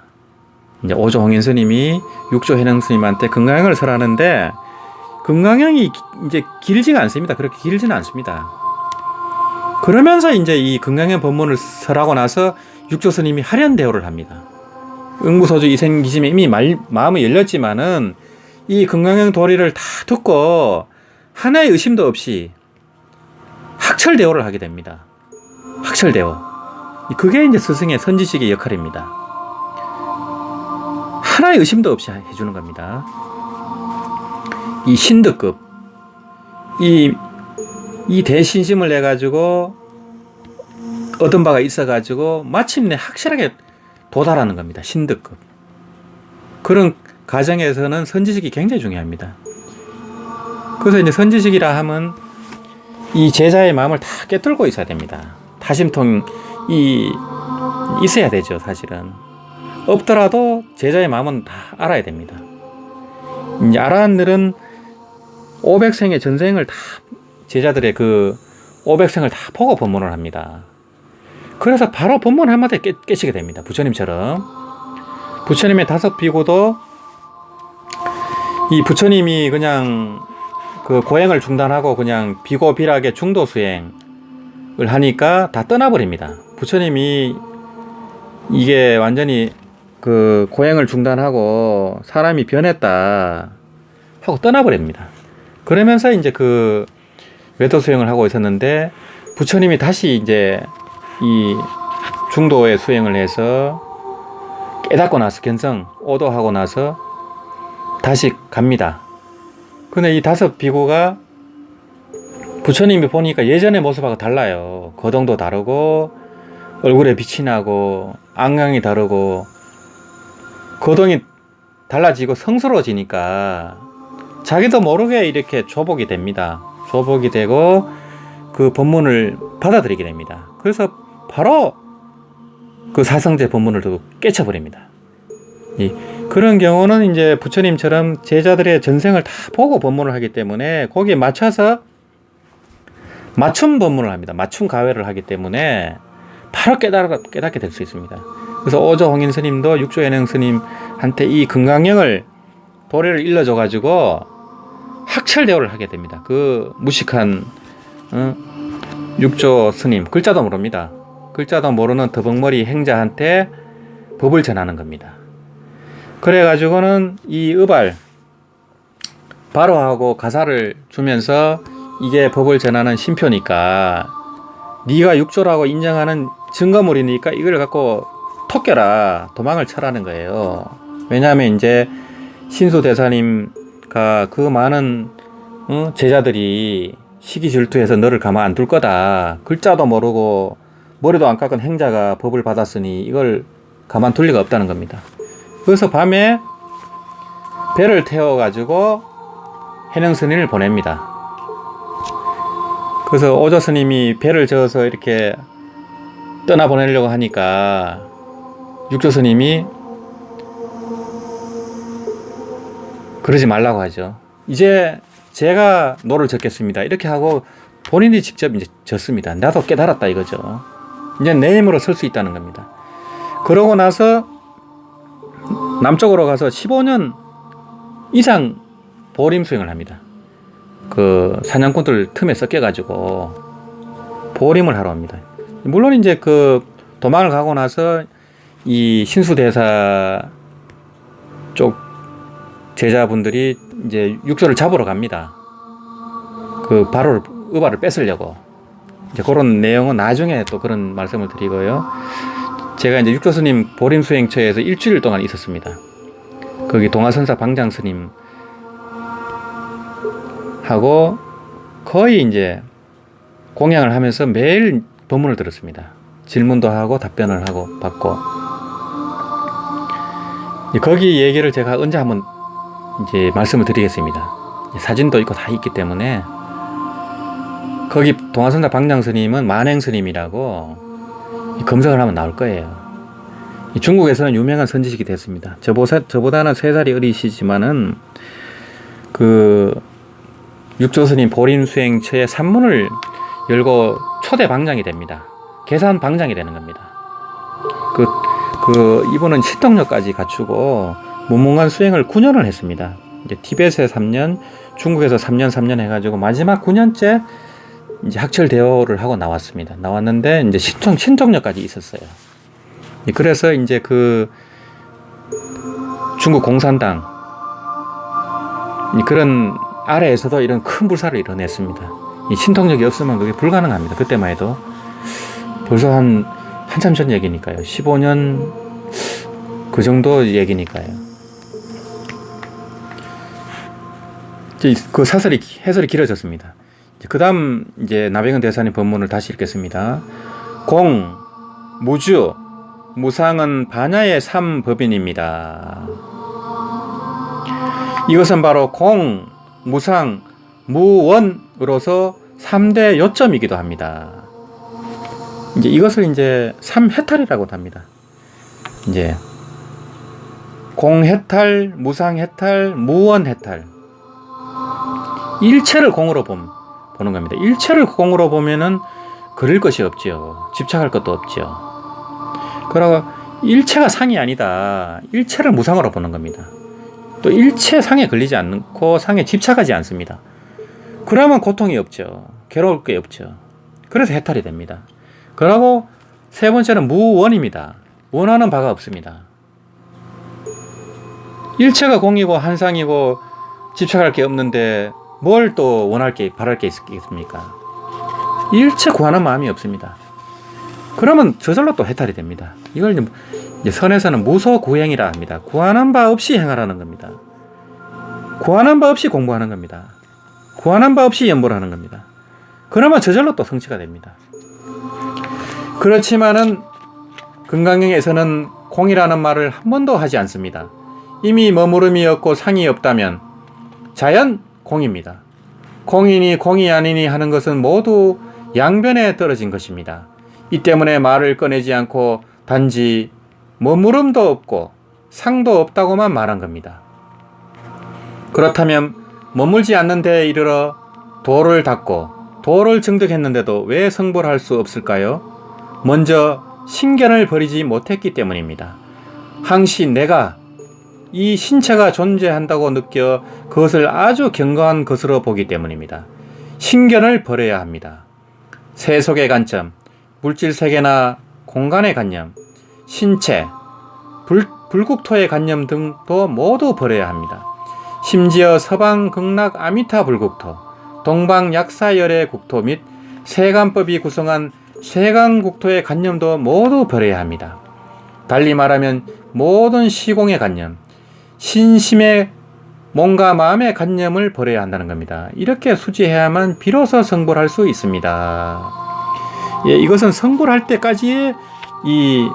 이제 오조 홍인 스님이 육조 해능 스님한테 금강경을 설하는데 금강경이 이제 길지가 않습니다. 그렇게 길지는 않습니다. 그러면서 이제 이 금강경 법문을 설하고 나서 육조 스님이 하련대오를 합니다. 응무소주 이생기심에 이미 마음이 열렸지만은 이 금강경 도리를 다 듣고 하나의 의심도 없이 학철대오를 하게 됩니다. 학철대오. 그게 이제 스승의 선지식의 역할입니다. 하나의 의심도 없이 해주는 겁니다. 이 신득급, 이 대신심을 내가지고 얻은 바가 있어가지고 마침내 확실하게 도달하는 겁니다. 신득급. 그런 가정에서는 선지식이 굉장히 중요합니다. 그래서 이제 선지식이라 하면 이 제자의 마음을 다 꿰뚫고 있어야 됩니다. 타심통이 있어야 되죠, 사실은. 없더라도 제자의 마음은 다 알아야 됩니다. 이제 아라한들은 500생의 전생을 다 제자들의 그 500생을 다 보고 법문을 합니다. 그래서 바로 법문 한마디에 깨치게 됩니다. 부처님처럼. 부처님의 5 비구도 이 부처님이 그냥 그 고행을 중단하고 그냥 비고비락의 중도 수행을 하니까 다 떠나버립니다. 부처님이 이게 완전히 그 고행을 중단하고 사람이 변했다 하고 떠나버립니다. 그러면서 이제 그 외도 수행을 하고 있었는데 부처님이 다시 이제 이 중도의 수행을 해서 깨닫고 나서 견성 오도하고 나서 다시 갑니다. 근데 이 5 비구가 부처님이 보니까 예전의 모습하고 달라요. 거동도 다르고 얼굴에 빛이 나고 안경이 다르고 거동이 달라지고 성스러워지니까 자기도 모르게 이렇게 조복이 됩니다. 조복이 되고 그 법문을 받아들이게 됩니다. 그래서 바로 그 사성제 법문을 두고 깨쳐버립니다. 그런 경우는 이제 부처님처럼 제자들의 전생을 다 보고 법문을 하기 때문에 거기에 맞춰서 맞춤 법문을 합니다. 맞춤 가회를 하기 때문에 바로 깨닫게 될 수 있습니다. 그래서 오조 홍인 스님도 육조 해능 스님한테 이 금강경을 도리를 일러줘가지고 학철대오를 하게 됩니다. 그 무식한 육조 스님, 글자도 모릅니다. 글자도 모르는 더벅머리 행자한테 법을 전하는 겁니다. 그래가지고는 이 의발 바로 하고 가사를 주면서 이게 법을 전하는 심표니까 네가 육조라고 인정하는 증거물이니까 이걸 갖고 토껴라, 도망을 쳐라는 거예요. 왜냐하면 이제 신수대사님과 그 많은 제자들이 시기질투해서 너를 가만 안 둘 거다. 글자도 모르고 머리도 안 깎은 행자가 법을 받았으니 이걸 가만 둘 리가 없다는 겁니다. 그래서 밤에 배를 태워가지고 해능스님을 보냅니다. 그래서 오조 스님이 배를 저어서 이렇게 떠나보내려고 하니까 육조 스님이 그러지 말라고 하죠. 이제 제가 노를 젓겠습니다. 이렇게 하고 본인이 직접 이제 졌습니다. 나도 깨달았다 이거죠. 이제 내 힘으로 설 수 있다는 겁니다. 그러고 나서 남쪽으로 가서 15년 이상 보림 수행을 합니다. 그 사냥꾼들 틈에 섞여가지고 보림을 하러 옵니다. 물론 이제 그 도망을 가고 나서 이 신수대사 쪽 제자분들이 이제 육조를 잡으러 갑니다. 그 바로 의발을 뺏으려고. 이제 그런 내용은 나중에 또 그런 말씀을 드리고요. 제가 이제 육조스님 보림수행처에서 일주일 동안 있었습니다. 거기 동화선사 방장스님 하고 거의 이제 공양을 하면서 매일 법문을 들었습니다. 질문도 하고 답변을 하고 받고. 거기 얘기를 제가 언제 한번 이제 말씀을 드리겠습니다. 사진도 있고 다 있기 때문에. 거기 동화선사 방장스님은 만행스님이라고 검색을 하면 나올 거예요. 중국에서는 유명한 선지식이 됐습니다. 저보다는 3살이 어리시지만은 그 육조스님 보림수행처의 산문을 열고 초대 방장이 됩니다. 계산 방장이 되는 겁니다. 이분은 신통력까지 갖추고 무문관 수행을 9년을 했습니다. 이제 티벳에 3년, 중국에서 3년 해가지고 마지막 9년째 이제 학철 대오를 하고 나왔습니다. 나왔는데 이제 신통력까지 있었어요. 그래서 이제 그 중국 공산당 그런 아래에서도 이런 큰 불사를 이뤄냈습니다. 이 신통력이 없으면 그게 불가능합니다. 그때만 해도 벌써 한참 전 얘기니까요. 15년 그 정도 얘기니까요. 그 해설이 길어졌습니다. 그 다음 이제 나백은 대사님 법문을 다시 읽겠습니다. 공, 무주, 무상은 반야의 3법인입니다. 이것은 바로 공, 무상, 무원으로서 3대 요점이기도 합니다. 이제 이것을 이제 3해탈이라고 합니다. 이제 공해탈, 무상해탈, 무원해탈. 일체를 공으로 보는 겁니다. 일체를 공으로 보면은 그릴 것이 없지요. 집착할 것도 없지요. 그러고 일체가 상이 아니다. 일체를 무상으로 보는 겁니다. 또 일체 상에 걸리지 않고 상에 집착하지 않습니다. 그러면 고통이 없죠. 괴로울 게 없죠. 그래서 해탈이 됩니다. 그리고 세 번째는 무원입니다. 원하는 바가 없습니다. 일체가 공이고 한상이고 집착할 게 없는데 뭘 또 바랄 게 있겠습니까? 일체 구하는 마음이 없습니다. 그러면 저절로 또 해탈이 됩니다. 이걸 이제 선에서는 무소구행이라 합니다. 구하는 바 없이 행하라는 겁니다. 구하는 바 없이 공부하는 겁니다. 구하는 바 없이 연보를 하는 겁니다. 그러면 저절로 또 성취가 됩니다. 그렇지만은 금강경에서는 공이라는 말을 한 번도 하지 않습니다. 이미 머무름이 없고 상이 없다면 자연 공입니다. 공이니 공이 아니니 하는 것은 모두 양변에 떨어진 것입니다. 이 때문에 말을 꺼내지 않고 단지 머무름도 없고 상도 없다고만 말한 겁니다. 그렇다면 머물지 않는 데에 이르러 도를 닦고 도를 증득했는데도 왜 성불할 수 없을까요? 먼저 신견을 버리지 못했기 때문입니다. 항시 내가 이 신체가 존재한다고 느껴 그것을 아주 견고한 것으로 보기 때문입니다. 신견을 버려야 합니다. 세속의 관점, 물질 세계나 공간의 관념, 신체, 불국토의 관념 등도 모두 버려야 합니다. 심지어 서방 극락 아미타 불국토, 동방 약사열의 국토 및 세간법이 구성한 세간국토의 관념도 모두 버려야 합니다. 달리 말하면 모든 시공의 관념, 신심의 몸과 마음의 관념을 버려야 한다는 겁니다. 이렇게 수지해야만 비로소 성불할 수 있습니다. 예, 이것은 성불할 때까지의 이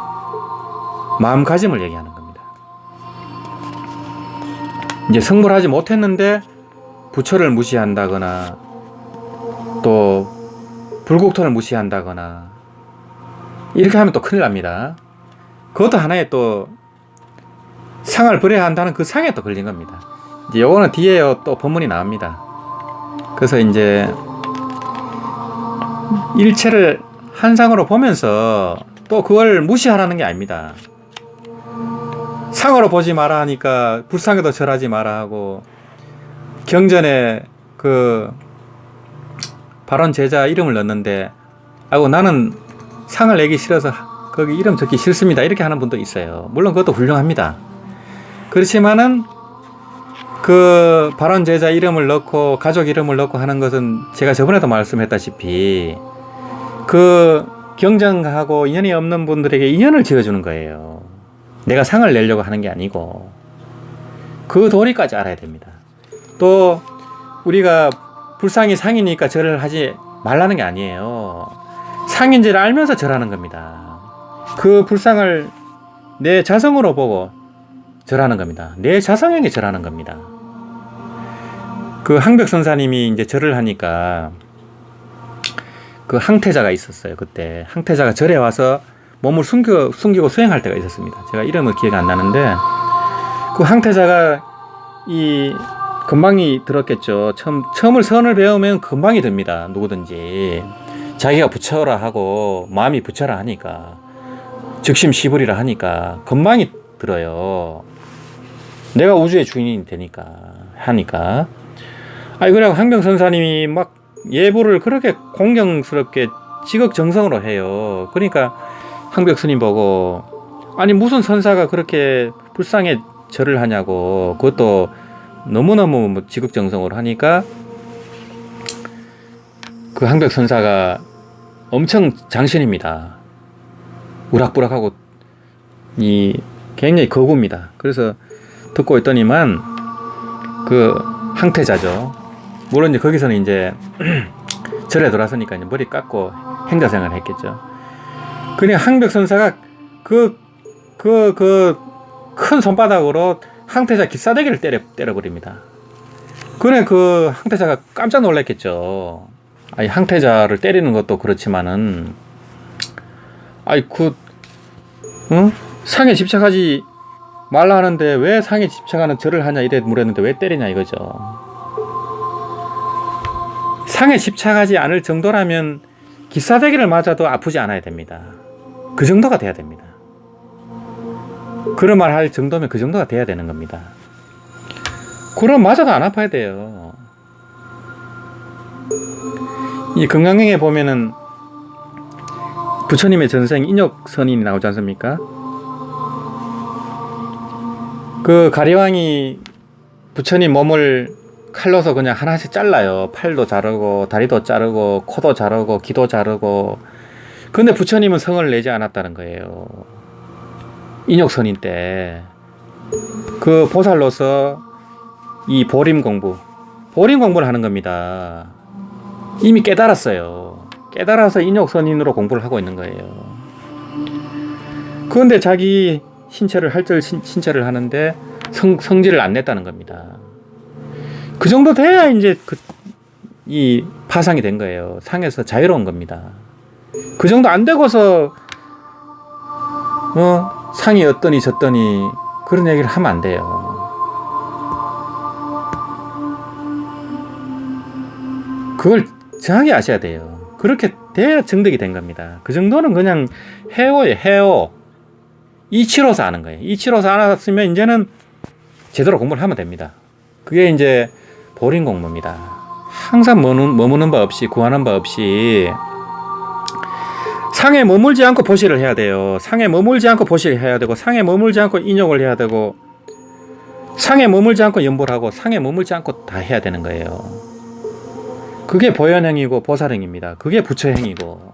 마음가짐을 얘기하는 겁니다. 이제 성불하지 못했는데 부처를 무시한다거나 또 불국토를 무시한다거나 이렇게 하면 또 큰일 납니다. 그것도 하나의 또 상을 버려야 한다는 그 상에 또 걸린 겁니다. 이제 요거는 뒤에 또 법문이 나옵니다. 그래서 이제 일체를 한 상으로 보면서 또 그걸 무시하라는 게 아닙니다. 상으로 보지 마라 하니까 불상에도 절하지 마라 하고, 경전에 그 발언 제자 이름을 넣는데, 아이고 나는 상을 내기 싫어서 거기 이름 적기 싫습니다, 이렇게 하는 분도 있어요. 물론 그것도 훌륭합니다. 그렇지만은 그 발언 제자 이름을 넣고 가족 이름을 넣고 하는 것은 제가 저번에도 말씀했다시피 그 경전하고 인연이 없는 분들에게 인연을 지어주는 거예요. 내가 상을 내려고 하는 게 아니고, 그 도리까지 알아야 됩니다. 또 우리가 불상이 상이니까 절을 하지 말라는 게 아니에요. 상인지를 알면서 절하는 겁니다. 그 불상을 내 자성으로 보고 절하는 겁니다. 내 자성에게 절하는 겁니다. 그 항벽선사님이 이제 절을 하니까 그 항태자가 있었어요. 그때 항태자가 절에 와서 몸을 숨기고 수행할 때가 있었습니다. 제가 이름은 기억이 안 나는데, 그 항태자가 이 금방이 들었겠죠. 처음을 선을 배우면 금방이 듭니다. 누구든지 자기가 부처라 하고 마음이 부처라 하니까, 즉심시불이라 하니까 금방이 들어요. 내가 우주의 주인이 되니까 하니까. 아니 그래 항병선사님이 막 예불을 그렇게 공경스럽게 지극정성으로 해요. 그러니까 항벽스님 보고, 아니 무슨 선사가 그렇게 불상에 절을 하냐고, 그것도 너무너무 지극정성으로 하니까 그 항벽선사가 엄청 장신입니다. 우락부락하고 이 굉장히 거구입니다. 그래서 듣고 있더니만 그 항태자죠. 물론 이제 거기서는 이제 절에 돌아서니까 이제 머리 깎고 행자생활을 했겠죠. 그냥 항벽선사가 큰 손바닥으로 항태자 기싸대기를 때려버립니다. 그래 그 항태자가 깜짝 놀랐겠죠. 아니 항태자를 때리는 것도 그렇지만은, 아니 상에 집착하지 말라 하는데 왜 상에 집착하는 절을 하냐 이래 물었는데 왜 때리냐 이거죠. 상에 집착하지 않을 정도라면 기싸대기를 맞아도 아프지 않아야 됩니다. 그 정도가 돼야 됩니다. 그런 말 할 정도면 그 정도가 돼야 되는 겁니다. 그럼 맞아도 안 아파야 돼요. 이 금강경에 보면은 부처님의 전생 인욕선인이 나오지 않습니까? 그 가리왕이 부처님 몸을 칼로서 그냥 하나씩 잘라요. 팔도 자르고 다리도 자르고 코도 자르고 귀도 자르고. 근데 부처님은 성을 내지 않았다는 거예요. 인욕선인 때 그 보살로서 이 보림 공부를 하는 겁니다. 이미 깨달았어요. 깨달아서 인욕선인으로 공부를 하고 있는 거예요. 그런데 자기 신체를 할절 신체를 하는데 성질을 안 냈다는 겁니다. 그 정도 돼야 이제 이 파상이 된 거예요. 상에서 자유로운 겁니다. 그 정도 안 되고서 상이 어떠니 저떠니 그런 얘기를 하면 안 돼요. 그걸 정확히 아셔야 돼요. 그렇게 돼야 정득이 된 겁니다. 그 정도는 그냥 해오예요. 해오. 이치로서 아는 거예요. 이치로서 알았으면 이제는 제대로 공부를 하면 됩니다. 그게 이제 보림 공부입니다. 항상 머무는 바 없이, 구하는 바 없이 상에 머물지 않고 보시를 해야 돼요. 상에 머물지 않고 보시를 해야 되고, 상에 머물지 않고 인욕을 해야 되고, 상에 머물지 않고 연보를 하고, 상에 머물지 않고 다 해야 되는 거예요. 그게 보현행이고 보살행입니다. 그게 부처행이고.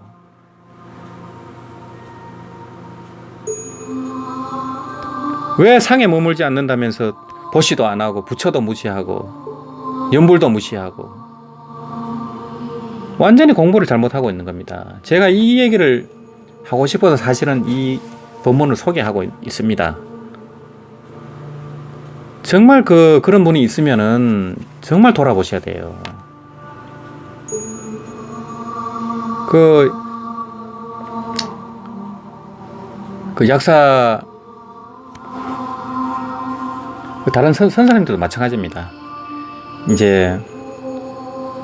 왜 상에 머물지 않는다면서 보시도 안 하고 부처도 무시하고 연불도 무시하고, 완전히 공부를 잘못하고 있는 겁니다. 제가 이 얘기를 하고 싶어서 사실은 이 본문을 소개하고 있습니다. 정말 그런 분이 있으면은 정말 돌아보셔야 돼요. 그 약사, 다른 선사님들도 마찬가지입니다. 이제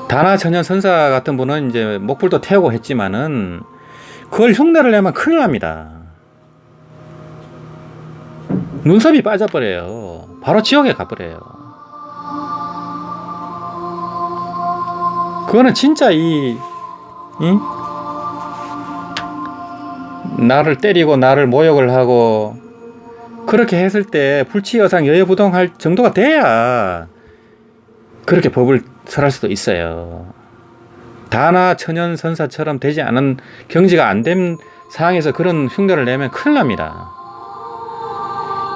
다나천연 선사 같은 분은 이제 목불도 태우고 했지만은 그걸 흉내를 내면 큰일 납니다. 눈썹이 빠져버려요. 바로 지옥에 가버려요. 그거는 진짜 나를 때리고 나를 모욕을 하고 그렇게 했을 때 불치여상 여여부동할 정도가 돼야 그렇게 법을 설할 수도 있어요. 다나 천연 선사처럼 되지 않은 경지가 안 된 상황에서 그런 흉내를 내면 큰일 납니다.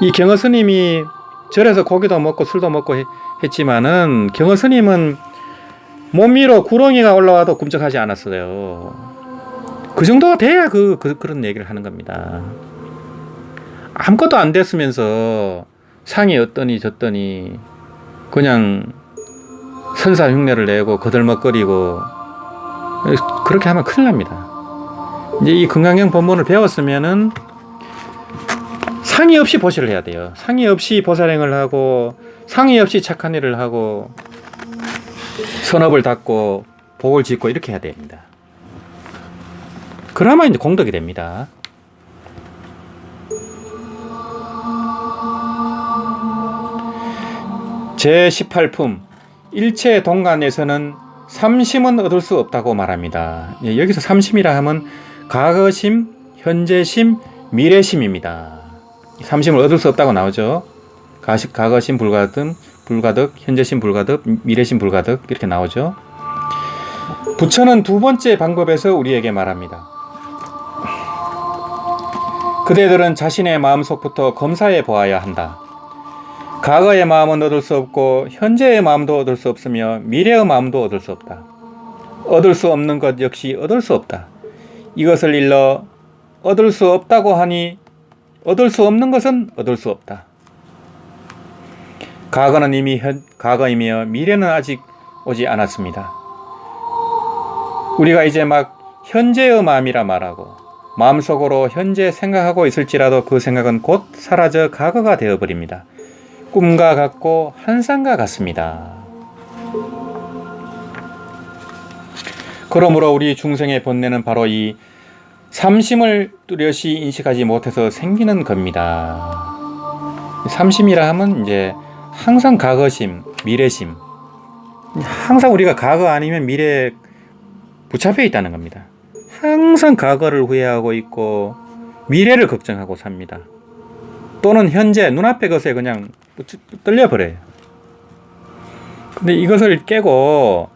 이 경허 스님이 절에서 고기도 먹고 술도 먹고 했지만은 경허 스님은 몸 위로 구렁이가 올라와도 꿈쩍하지 않았어요. 그 정도가 돼야 그런 얘기를 하는 겁니다. 아무것도 안 됐으면서 상이 어떠니 저떠니 그냥 선사 흉내를 내고 거들먹거리고 그렇게 하면 큰일 납니다. 이제 이 금강경 법문을 배웠으면은 상의 없이 보시를 해야 돼요. 상의 없이 보살행을 하고 상의 없이 착한 일을 하고 선업을 닦고 복을 짓고 이렇게 해야 됩니다. 그러면 이제 공덕이 됩니다. 제18품 일체 동간에서는 삼심은 얻을 수 없다고 말합니다. 여기서 삼심이라 하면 과거심, 현재심, 미래심입니다. 삼심을 얻을 수 없다고 나오죠. 과거심 불가득, 현재심 불가득, 미래심 불가득 이렇게 나오죠. 부처는 두 번째 방법에서 우리에게 말합니다. 그대들은 자신의 마음속부터 검사해 보아야 한다. 과거의 마음은 얻을 수 없고 현재의 마음도 얻을 수 없으며 미래의 마음도 얻을 수 없다. 얻을 수 없는 것 역시 얻을 수 없다. 이것을 일러 얻을 수 없다고 하니 얻을 수 없는 것은 얻을 수 없다. 과거는 이미 과거이며 미래는 아직 오지 않았습니다. 우리가 이제 막 현재의 마음이라 말하고 마음속으로 현재 생각하고 있을지라도 그 생각은 곧 사라져 과거가 되어버립니다. 꿈과 같고 환상과 같습니다. 그러므로 우리 중생의 본래는 바로 이 삼심을 뚜렷이 인식하지 못해서 생기는 겁니다. 삼심이라 하면 이제 항상 과거심, 미래심, 항상 우리가 과거 아니면 미래에 붙잡혀 있다는 겁니다. 항상 과거를 후회하고 있고 미래를 걱정하고 삽니다. 또는 현재 눈앞의 것에 그냥 떨려버려요. 근데 이것을 깨고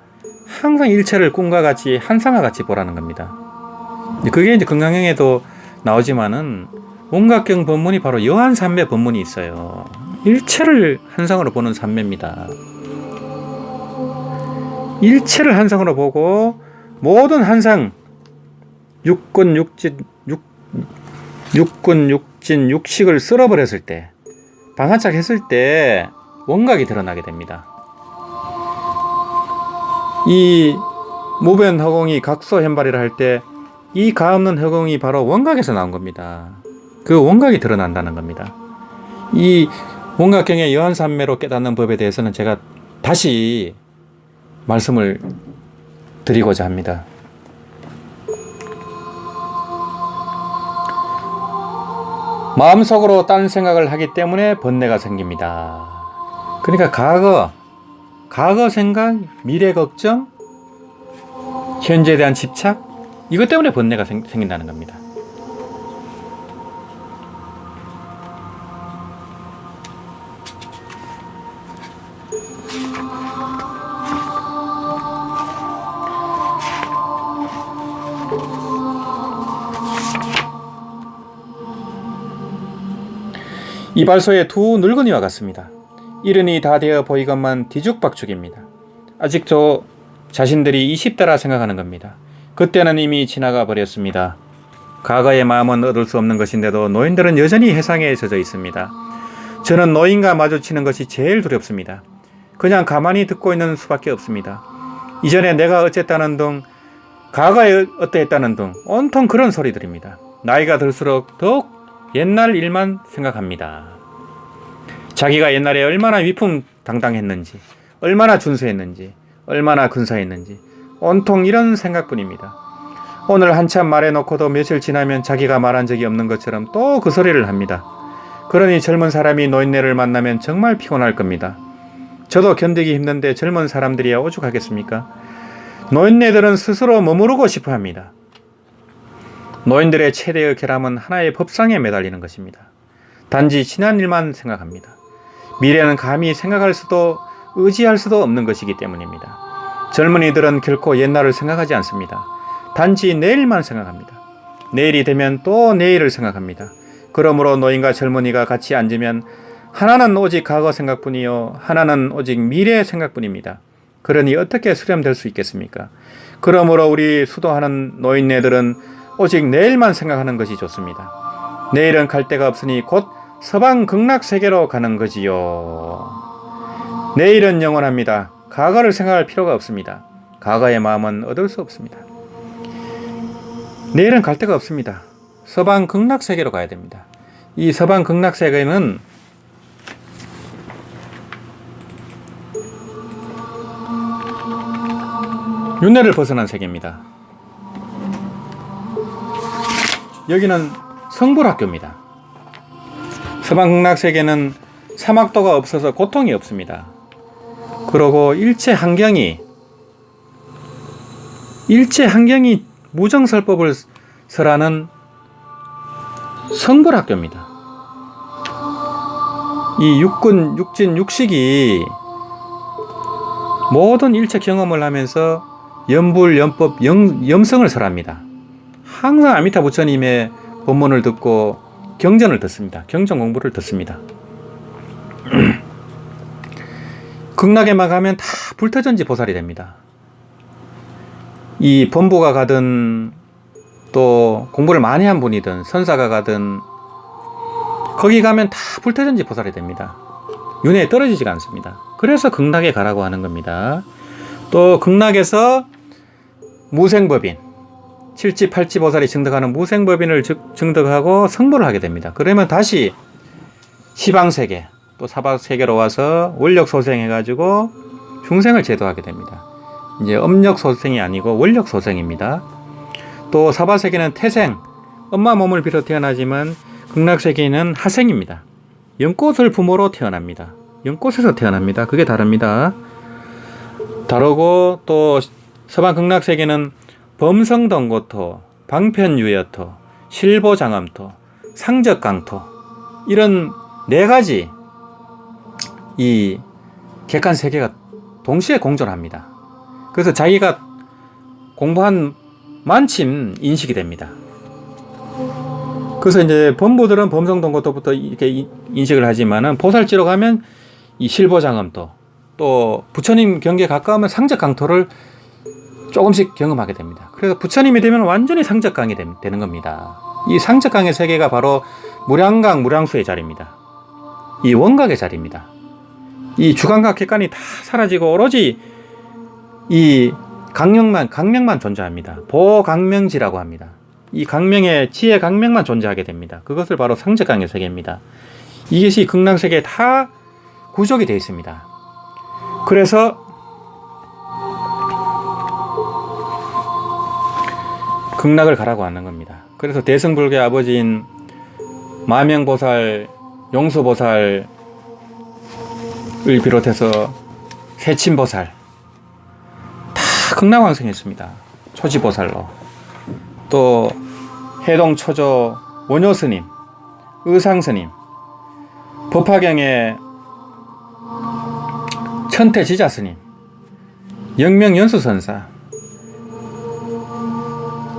항상 일체를 꿈과 같이 환상과 같이 보라는 겁니다. 그게 이제 금강경에도 나오지만은 온각경 법문이 바로 여한삼매 법문이 있어요. 일체를 환상으로 보는 삼매입니다. 일체를 환상으로 보고 모든 환상 육군 육진 육식을 쓸어버렸을 때 방아착 했을 때 원각이 드러나게 됩니다. 이 무변허공이 각소현발이라 할 때 이 가없는 허공이 바로 원각에서 나온 겁니다. 그 원각이 드러난다는 겁니다. 이 원각경의 여한삼매로 깨닫는 법에 대해서는 제가 다시 말씀을 드리고자 합니다. 마음속으로 딴 생각을 하기 때문에 번뇌가 생깁니다. 그러니까 과거 생각, 미래 걱정, 현재에 대한 집착, 이것 때문에 번뇌가 생긴다는 겁니다. 이발소의 두 늙은이와 같습니다. 이른이 다 되어 보이건만 뒤죽박죽입니다. 아직도 자신들이 20대라 생각하는 겁니다. 그때는 이미 지나가 버렸습니다. 과거의 마음은 얻을 수 없는 것인데도 노인들은 여전히 해상에 젖어 있습니다. 저는 노인과 마주치는 것이 제일 두렵습니다. 그냥 가만히 듣고 있는 수밖에 없습니다. 이전에 내가 어쨌다는 등, 과거에 어떠했다는 등 온통 그런 소리들입니다. 나이가 들수록 더욱 옛날 일만 생각합니다. 자기가 옛날에 얼마나 위풍당당했는지, 얼마나 준수했는지, 얼마나 근사했는지 온통 이런 생각뿐입니다. 오늘 한참 말해놓고도 며칠 지나면 자기가 말한 적이 없는 것처럼 또 그 소리를 합니다. 그러니 젊은 사람이 노인네를 만나면 정말 피곤할 겁니다. 저도 견디기 힘든데 젊은 사람들이야 오죽하겠습니까? 노인네들은 스스로 머무르고 싶어 합니다. 노인들의 최대의 결함은 하나의 법상에 매달리는 것입니다. 단지 지난 일만 생각합니다. 미래는 감히 생각할 수도 의지할 수도 없는 것이기 때문입니다. 젊은이들은 결코 옛날을 생각하지 않습니다. 단지 내일만 생각합니다. 내일이 되면 또 내일을 생각합니다. 그러므로 노인과 젊은이가 같이 앉으면 하나는 오직 과거 생각뿐이요 하나는 오직 미래 생각뿐입니다. 그러니 어떻게 수렴될 수 있겠습니까? 그러므로 우리 수도하는 노인네들은 오직 내일만 생각하는 것이 좋습니다. 내일은 갈 데가 없으니 곧 서방 극락세계로 가는 거지요. 내일은 영원합니다. 과거를 생각할 필요가 없습니다. 과거의 마음은 얻을 수 없습니다. 내일은 갈 데가 없습니다. 서방 극락세계로 가야 됩니다. 이 서방 극락세계는 윤회를 벗어난 세계입니다. 여기는 성불학교입니다. 서방 극락세계는 사막도가 없어서 고통이 없습니다. 그리고 일체 환경이 무정설법을 설하는 성불학교입니다. 이 육진, 육식이 모든 일체 경험을 하면서 염불, 염법, 염성을 설합니다. 항상 아미타 부처님의 법문을 듣고 경전을 듣습니다. 경전 공부를 듣습니다. 극락에만 가면 다 불터전지 보살이 됩니다. 이 범부가 가든 또 공부를 많이 한 분이든 선사가 가든 거기 가면 다 불터전지 보살이 됩니다. 윤회에 떨어지지가 않습니다. 그래서 극락에 가라고 하는 겁니다. 또 극락에서 무생법인 7지 8지 보살이 증득하는 무생법인을 증득하고 성불을 하게 됩니다. 그러면 다시 시방세계 또 사박세계로 와서 원력소생해가지고 중생을 제도하게 됩니다. 이제 업력소생이 아니고 원력소생입니다. 또 사바세계는 태생, 엄마 몸을 빌어 태어나지만 극락세계는 하생입니다. 연꽃을 부모로 태어납니다. 연꽃에서 태어납니다. 그게 다릅니다. 다르고 또 서방 극락세계는 범성덩고토, 방편유여토, 실보장암토, 상적강토 이런 네 가지 이 객관 세계가 동시에 공존합니다. 그래서 자기가 공부한 만침 인식이 됩니다. 그래서 이제 범부들은 범성동고토부터 이렇게 인식을 하지만은 보살지로 가면 이 실보장엄토 또 부처님 경계에 가까우면 상적강토를 조금씩 경험하게 됩니다. 그래서 부처님이 되면 완전히 상적강이 되는 겁니다. 이 상적강의 세계가 바로 무량강, 무량수의 자리입니다. 이 원각의 자리입니다. 이 주강각 객관이 다 사라지고 오로지 이 강명만 존재합니다. 보강명지라고 합니다. 이 강명의 지혜 강명만 존재하게 됩니다. 그것을 바로 상적강의 세계입니다. 이것이 극락세계에 다 구족이 되어 있습니다. 그래서 극락을 가라고 하는 겁니다. 그래서 대승불교의 아버지인 마명보살, 용수보살을 비롯해서 세친보살 다 극락왕생했습니다. 초지보살로. 또 해동초조 원효스님, 의상스님, 법화경의 천태지자스님, 영명연수선사,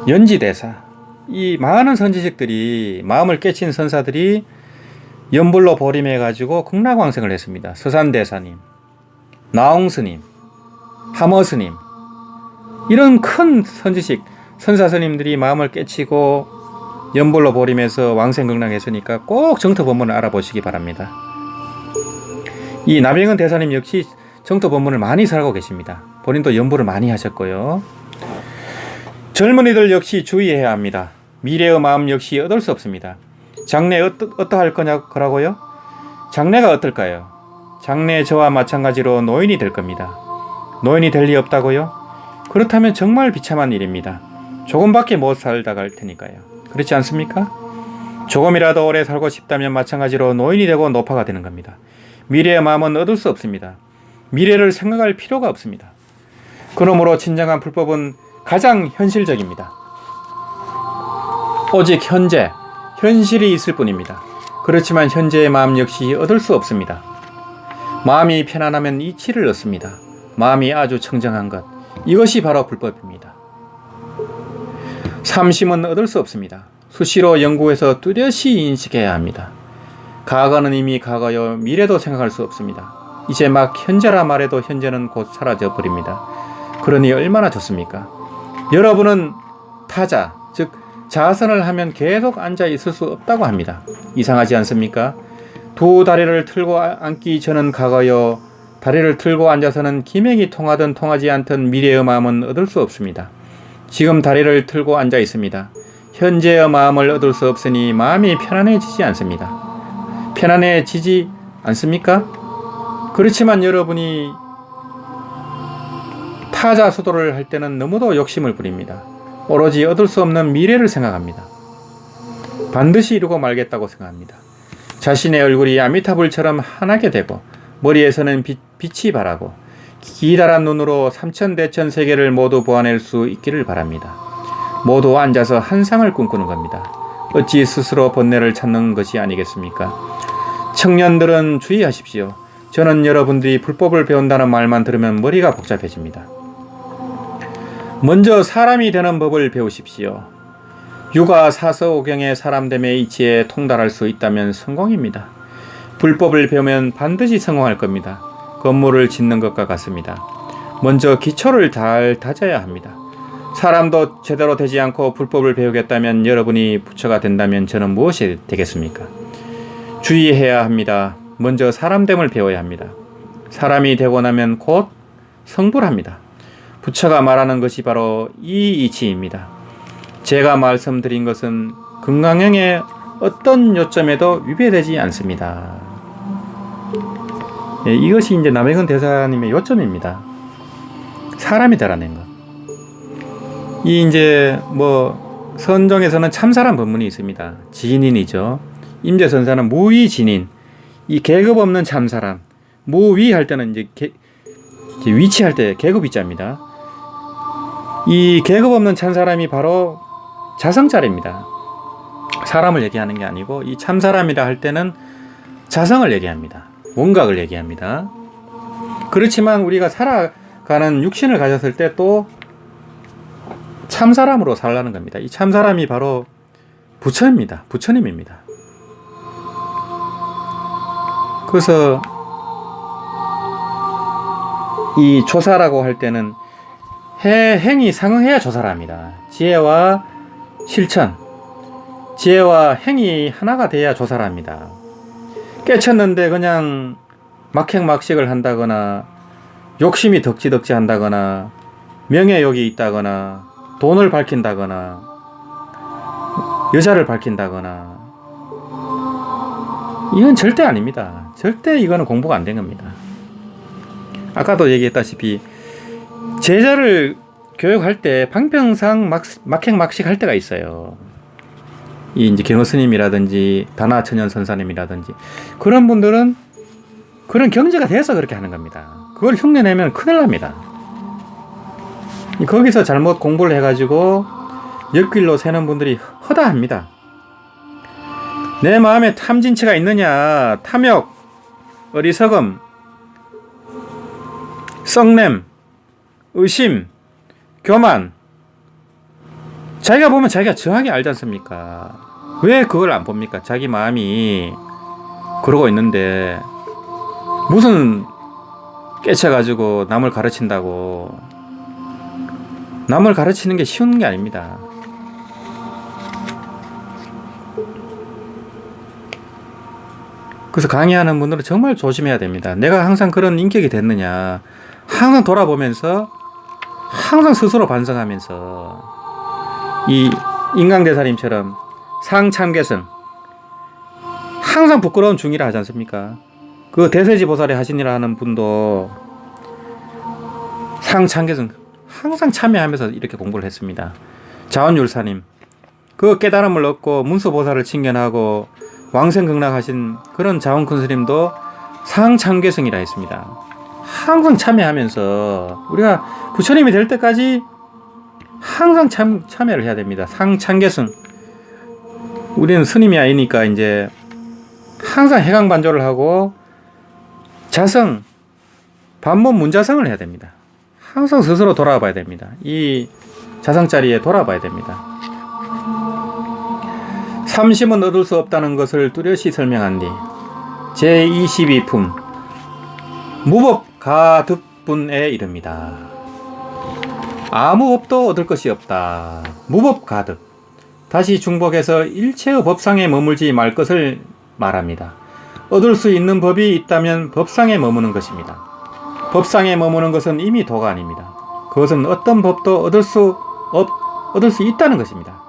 연지대사 이 많은 선지식들이 마음을 깨친 선사들이 연불로 보림해가지고 극락왕생을 했습니다. 서산대사님, 나홍스님, 함어스님 이런 큰 선지식 선사스님들이 마음을 깨치고 연불로 보림해서 왕생극락했으니까 꼭 정토법문을 알아보시기 바랍니다. 이 나병은 대사님 역시 정토법문을 많이 살고 계십니다. 본인도 연불을 많이 하셨고요. 젊은이들 역시 주의해야 합니다. 미래의 마음 역시 얻을 수 없습니다. 장래 어떠할 거라고요? 장래가 어떨까요? 장래 저와 마찬가지로 노인이 될 겁니다. 노인이 될 리 없다고요? 그렇다면 정말 비참한 일입니다. 조금밖에 못 살다 갈 테니까요. 그렇지 않습니까? 조금이라도 오래 살고 싶다면 마찬가지로 노인이 되고 노파가 되는 겁니다. 미래의 마음은 얻을 수 없습니다. 미래를 생각할 필요가 없습니다. 그러므로 진정한 불법은 가장 현실적입니다. 오직 현실이 있을 뿐입니다. 그렇지만 현재의 마음 역시 얻을 수 없습니다. 마음이 편안하면 이치를 얻습니다. 마음이 아주 청정한 것, 이것이 바로 불법입니다. 삼심은 얻을 수 없습니다. 수시로 연구해서 뚜렷이 인식해야 합니다. 과거는 이미 과거요, 미래도 생각할 수 없습니다. 이제 막 현재라 말해도 현재는 곧 사라져 버립니다. 그러니 얼마나 좋습니까? 여러분은 타자, 즉 자선을 하면 계속 앉아 있을 수 없다고 합니다. 이상하지 않습니까? 두 다리를 틀고 앉기 전은 과거요, 다리를 틀고 앉아서는 기맥이 통하든 통하지 않든 미래의 마음은 얻을 수 없습니다. 지금 다리를 틀고 앉아 있습니다. 현재의 마음을 얻을 수 없으니 마음이 편안해지지 않습니다. 편안해지지 않습니까? 그렇지만 여러분이 타자 수도를 할 때는 너무도 욕심을 부립니다. 오로지 얻을 수 없는 미래를 생각합니다. 반드시 이루고 말겠다고 생각합니다. 자신의 얼굴이 아미타불처럼 환하게 되고 머리에서는 빛이 바라고 기다란 눈으로 삼천대천 세계를 모두 보아낼 수 있기를 바랍니다. 모두 앉아서 한상을 꿈꾸는 겁니다. 어찌 스스로 번뇌를 찾는 것이 아니겠습니까? 청년들은 주의하십시오. 저는 여러분들이 불법을 배운다는 말만 들으면 머리가 복잡해집니다. 먼저 사람이 되는 법을 배우십시오. 육아 사서오경의 사람됨의 이치에 통달할 수 있다면 성공입니다. 불법을 배우면 반드시 성공할 겁니다. 건물을 짓는 것과 같습니다. 먼저 기초를 잘 다져야 합니다. 사람도 제대로 되지 않고 불법을 배우겠다면 여러분이 부처가 된다면 저는 무엇이 되겠습니까? 주의해야 합니다. 먼저 사람됨을 배워야 합니다. 사람이 되고 나면 곧 성불합니다. 부처가 말하는 것이 바로 이 이치입니다. 제가 말씀드린 것은 건강형의 어떤 요점에도 위배되지 않습니다. 예, 이것이 이제 남해근 대사님의 요점입니다. 사람이 되라는 것. 이 이제 선종에서는 참사란 법문이 있습니다. 진인이죠. 임재선사는 무위진인. 이 계급 없는 참사람. 무위 할 때는 이제 위치할 때 계급 위자입니다. 이 계급 없는 참사람이 바로 자성자리입니다. 사람을 얘기하는 게 아니고 이 참사람이라 할 때는 자성을 얘기합니다. 원각을 얘기합니다. 그렇지만 우리가 살아가는 육신을 가졌을 때 또 참사람으로 살라는 겁니다. 이 참사람이 바로 부처입니다. 부처님입니다. 그래서 이 조사라고 할 때는 행이 상응해야 조사랍니다. 지혜와 실천, 지혜와 행이 하나가 돼야 조사랍니다. 깨쳤는데 그냥 막행막식을 한다거나 욕심이 덕지덕지 한다거나 명예욕이 있다거나 돈을 밝힌다거나 여자를 밝힌다거나 이건 절대 아닙니다. 절대 이거는 공부가 안 된 겁니다. 아까도 얘기했다시피 제자를 교육할 때 방평상 막행막식 할 때가 있어요. 이 이제 경호 스님이라든지 다나천연 선사님이라든지 그런 분들은 그런 경제가 돼서 그렇게 하는 겁니다. 그걸 흉내내면 큰일 납니다. 거기서 잘못 공부를 해가지고 옆길로 새는 분들이 허다합니다. 내 마음에 탐진치가 있느냐, 탐욕, 어리석음, 썩냄, 의심, 교만. 자기가 보면 자기가 정확히 알지 않습니까? 왜 그걸 안 봅니까? 자기 마음이 그러고 있는데 무슨 깨쳐가지고 남을 가르친다고. 남을 가르치는 게 쉬운 게 아닙니다. 그래서 강의하는 분들은 정말 조심해야 됩니다. 내가 항상 그런 인격이 됐느냐, 항상 돌아보면서 항상 스스로 반성하면서 이 인강대사님처럼 상참계성, 항상 부끄러운 중이라 하지 않습니까? 그 대세지 보살이 하시니라 하는 분도 상참계성 항상 참여하면서 이렇게 공부를 했습니다. 자원율사님 그 깨달음을 얻고 문수보살을 칭견하고 왕생극락하신 그런 자원 큰 스님도 상참괴성이라 했습니다. 항상 참여하면서 우리가 부처님이 될 때까지 항상 참여를 해야 됩니다. 상참괴성. 우리는 스님이 아니니까 이제 항상 해강반조를 하고 자성, 반문 문자성을 해야 됩니다. 항상 스스로 돌아봐야 됩니다. 이 자성자리에 돌아봐야 됩니다. 삼심은 얻을 수 없다는 것을 뚜렷이 설명한 뒤 제22품 무법가득분에 이릅니다. 아무 법도 얻을 것이 없다. 무법가득. 다시 중복해서 일체의 법상에 머물지 말 것을 말합니다. 얻을 수 있는 법이 있다면 법상에 머무는 것입니다. 법상에 머무는 것은 이미 도가 아닙니다. 그것은 어떤 법도 얻을 수 있다는 것입니다.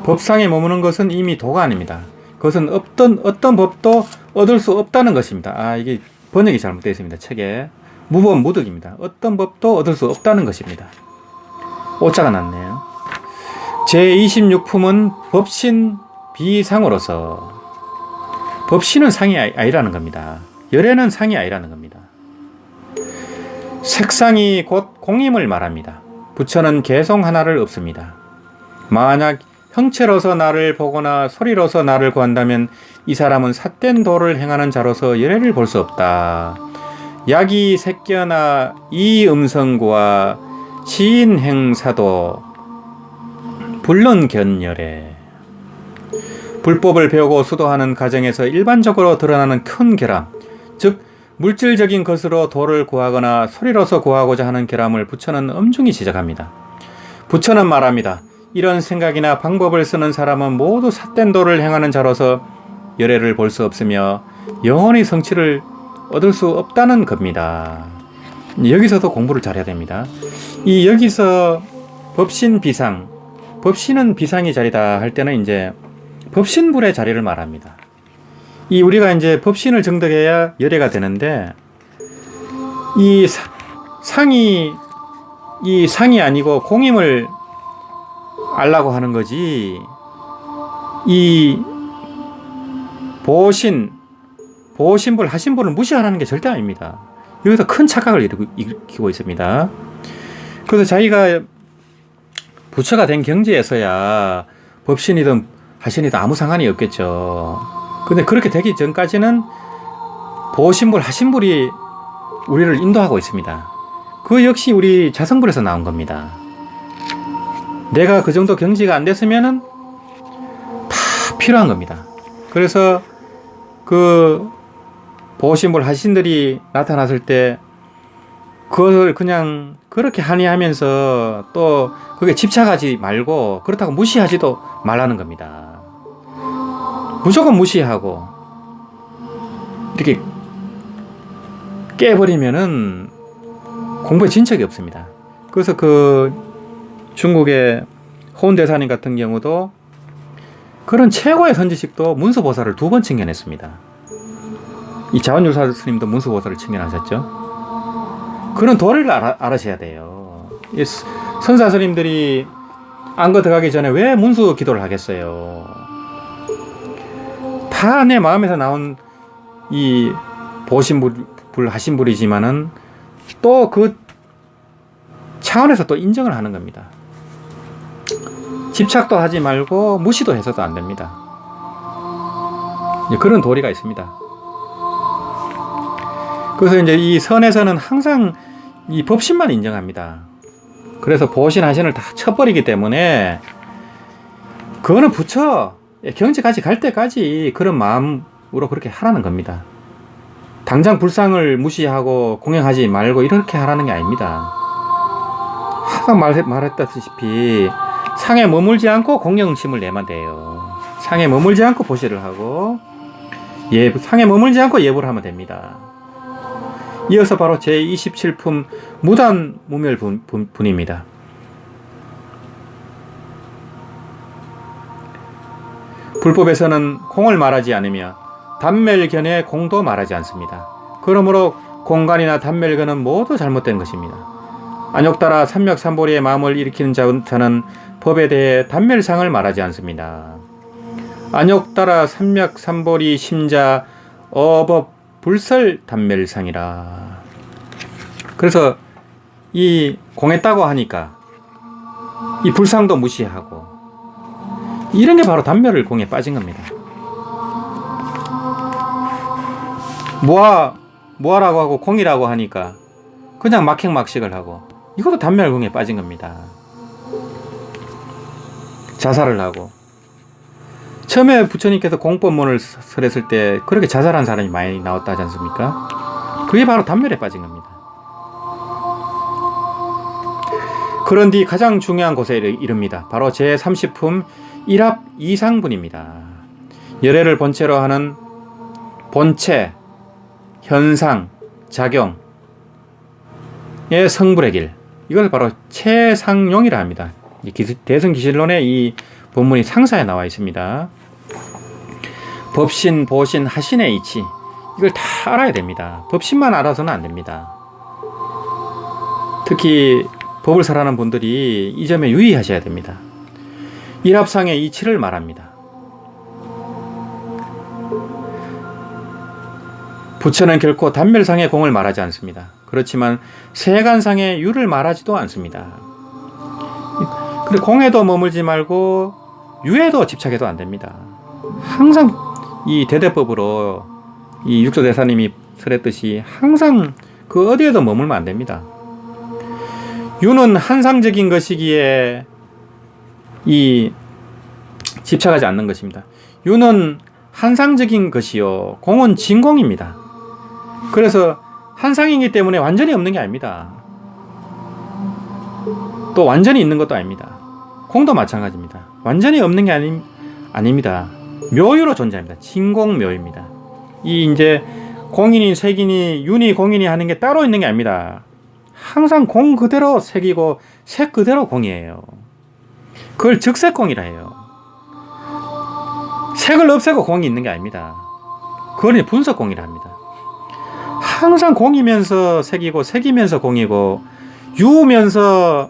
법상에 머무는 것은 이미 도가 아닙니다. 그것은 어떤 법도 얻을 수 없다는 것입니다. 이게 번역이 잘못되어 있습니다. 책에. 무법 무득입니다. 어떤 법도 얻을 수 없다는 것입니다. 오자가 났네요. 제26품은 법신 비상으로서 법신은 상이 아니라는 겁니다. 열애는 상이 아니라는 겁니다. 색상이 곧 공임을 말합니다. 부처는 개성 하나를 없습니다. 만약 형체로서 나를 보거나 소리로서 나를 구한다면 이 사람은 삿된 도를 행하는 자로서 열애를 볼 수 없다. 약이 새껴나 이 음성과 시인 행사도 불론견열애. 불법을 배우고 수도하는 과정에서 일반적으로 드러나는 큰 결함, 즉 물질적인 것으로 도를 구하거나 소리로서 구하고자 하는 결함을 부처는 엄중히 지적합니다. 부처는 말합니다. 이런 생각이나 방법을 쓰는 사람은 모두 삿된 도를 행하는 자로서 열애를 볼 수 없으며 영원히 성취를 얻을 수 없다는 겁니다. 여기서도 공부를 잘해야 됩니다. 여기서 법신 비상, 법신은 비상의 자리다 할 때는 이제 법신불의 자리를 말합니다. 우리가 이제 법신을 정득해야 열애가 되는데 상이 아니고 공임을 알라고 하는 거지. 이 보신불, 하신불을 무시하라는 게 절대 아닙니다. 여기서 큰 착각을 일으키고 있습니다. 그래서 자기가 부처가 된 경지에서야 법신이든 하신이든 아무 상관이 없겠죠. 근데 그렇게 되기 전까지는 보신불, 하신불이 우리를 인도하고 있습니다. 그 역시 우리 자성불에서 나온 겁니다. 내가 그 정도 경지가 안 됐으면은 다 필요한 겁니다. 그래서 그 보신불 하신들이 나타났을 때 그것을 그냥 그렇게 한의하면서 또 그게 집착하지 말고 그렇다고 무시하지도 말라는 겁니다. 무조건 무시하고 이렇게 깨버리면은 공부에 진척이 없습니다. 그래서 그 중국의 호운대사님 같은 경우도 그런 최고의 선지식도 문수보살을 2번 칭견했습니다. 이 자원율사 스님도 문수보살을 칭견하셨죠. 그런 도리를 알아셔야 돼요. 선사 스님들이 안거 들어가기 전에 왜 문수 기도를 하겠어요? 다 내 마음에서 나온 이 보신불 하신불이지만은 또 그 차원에서 또 인정을 하는 겁니다. 집착도 하지 말고 무시도 해서도 안 됩니다. 그런 도리가 있습니다. 그래서 이제 이 선에서는 항상 이 법신만 인정합니다. 그래서 보신 하신을 다 쳐버리기 때문에 그거는 부처 경지까지 갈 때까지 그런 마음으로 그렇게 하라는 겁니다. 당장 불상을 무시하고 공양하지 말고 이렇게 하라는 게 아닙니다. 항상 말했다시피 상에 머물지 않고 공경심을 내면 돼요. 상에 머물지 않고 보시를 하고 상에 머물지 않고 예보를 하면 됩니다. 이어서 바로 제27품 무단무멸분입니다. 불법에서는 공을 말하지 않으며 단멸견의 공도 말하지 않습니다. 그러므로 공간이나 단멸근은 모두 잘못된 것입니다. 안욕 따라 삼맥삼보리의 마음을 일으키는 자는 법에 대해 단멸상을 말하지 않습니다. 안욕 따라 삼맥삼보리 심자 어법 불설 단멸상이라. 그래서 이 공했다고 하니까 이 불상도 무시하고 이런 게 바로 단멸을 공에 빠진 겁니다. 모하라고 하고 공이라고 하니까 그냥 막행막식을 하고 이것도 단멸공에 빠진 겁니다. 자살을 하고 처음에 부처님께서 공법문을 설했을 때 그렇게 자살한 사람이 많이 나왔다 하지 않습니까? 그게 바로 단멸에 빠진 겁니다. 그런 뒤 가장 중요한 곳에 이릅니다. 바로 제30품 일합 이상분입니다. 열애를 본체로 하는 본체, 현상, 작용의 성불의 길, 이걸 바로 최상용이라 합니다. 대승기실론에 이 본문이 상사에 나와 있습니다. 법신, 보신, 하신의 이치, 이걸 다 알아야 됩니다. 법신만 알아서는 안 됩니다. 특히 법을 설하는 분들이 이 점에 유의하셔야 됩니다. 일합상의 이치를 말합니다. 부처는 결코 단멸상의 공을 말하지 않습니다. 그렇지만 세간상의 유를 말하지도 않습니다. 그리고 공에도 머물지 말고 유에도 집착해도 안 됩니다. 항상 이 대대법으로 이 육조대사님이 설했듯이 항상 그 어디에도 머물면 안 됩니다. 유는 한상적인 것이기에 이 집착하지 않는 것입니다. 유는 한상적인 것이요, 공은 진공입니다. 그래서 한상이기 때문에 완전히 없는 게 아닙니다. 또 완전히 있는 것도 아닙니다. 공도 마찬가지입니다. 완전히 없는 게 아닙니다. 묘유로 존재합니다. 진공묘입니다. 이 이제 공인이 색이니 윤이 공인이 하는 게 따로 있는 게 아닙니다. 항상 공 그대로 색이고 색 그대로 공이에요. 그걸 즉색공이라 해요. 색을 없애고 공이 있는 게 아닙니다. 그걸 분석공이라 합니다. 항상 공이면서 색이고 색이면서 공이고 유면서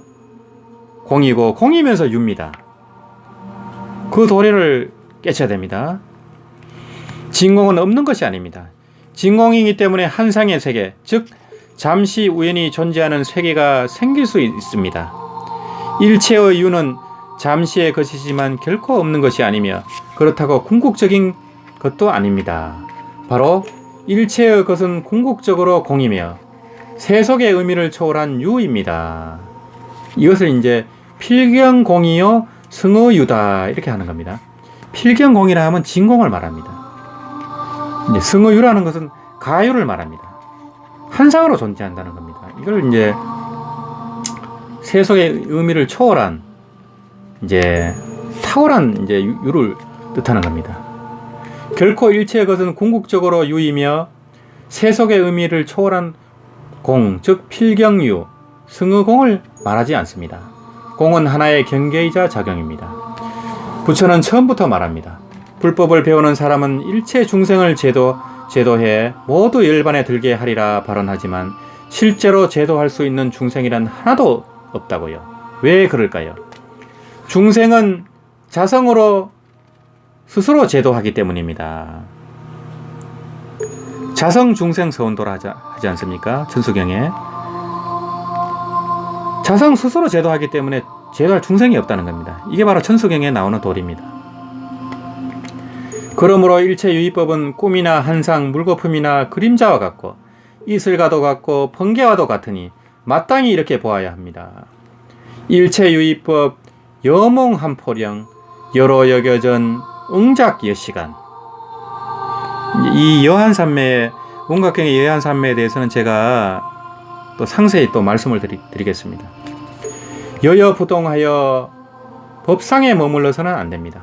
공이고 공이면서 유입니다. 그 도리를 깨쳐야 됩니다. 진공은 없는 것이 아닙니다. 진공이기 때문에 한상의 세계, 즉 잠시 우연히 존재하는 세계가 생길 수 있습니다. 일체의 유는 잠시의 것이지만 결코 없는 것이 아니며 그렇다고 궁극적인 것도 아닙니다. 바로 일체의 것은 궁극적으로 공이며 세속의 의미를 초월한 유입니다. 이것을 이제 필경공이요 승의유다 이렇게 하는 겁니다. 필경공이라 하면 진공을 말합니다. 이제 승의유라는 것은 가유를 말합니다. 한상으로 존재한다는 겁니다. 이걸 이제 세속의 의미를 초월한 이제 탁월한 이제 유를 뜻하는 겁니다. 결코 일체의 것은 궁극적으로 유이며 세속의 의미를 초월한 공, 즉 필경유, 승의공을 말하지 않습니다. 공은 하나의 경계이자 작용입니다. 부처는 처음부터 말합니다. 불법을 배우는 사람은 일체 중생을 제도해 모두 열반에 들게 하리라 발언하지만 실제로 제도할 수 있는 중생이란 하나도 없다고요. 왜 그럴까요? 중생은 자성으로 스스로 제도하기 때문입니다. 자성 중생 서운도라 하지 않습니까? 천수경에. 자성 스스로 제도하기 때문에 제도할 중생이 없다는 겁니다. 이게 바로 천수경에 나오는 도리입니다. 그러므로 일체 유의법은 꿈이나 한상, 물거품이나 그림자와 같고 이슬과도 같고 번개와도 같으니 마땅히 이렇게 보아야 합니다. 일체 유의법 여몽한포령 여로 여겨전 응작 여시간. 이 여한산매, 원각경의 여한산매에 대해서는 제가 또 상세히 또 말씀을 드리겠습니다. 여여부동하여 법상에 머물러서는 안 됩니다.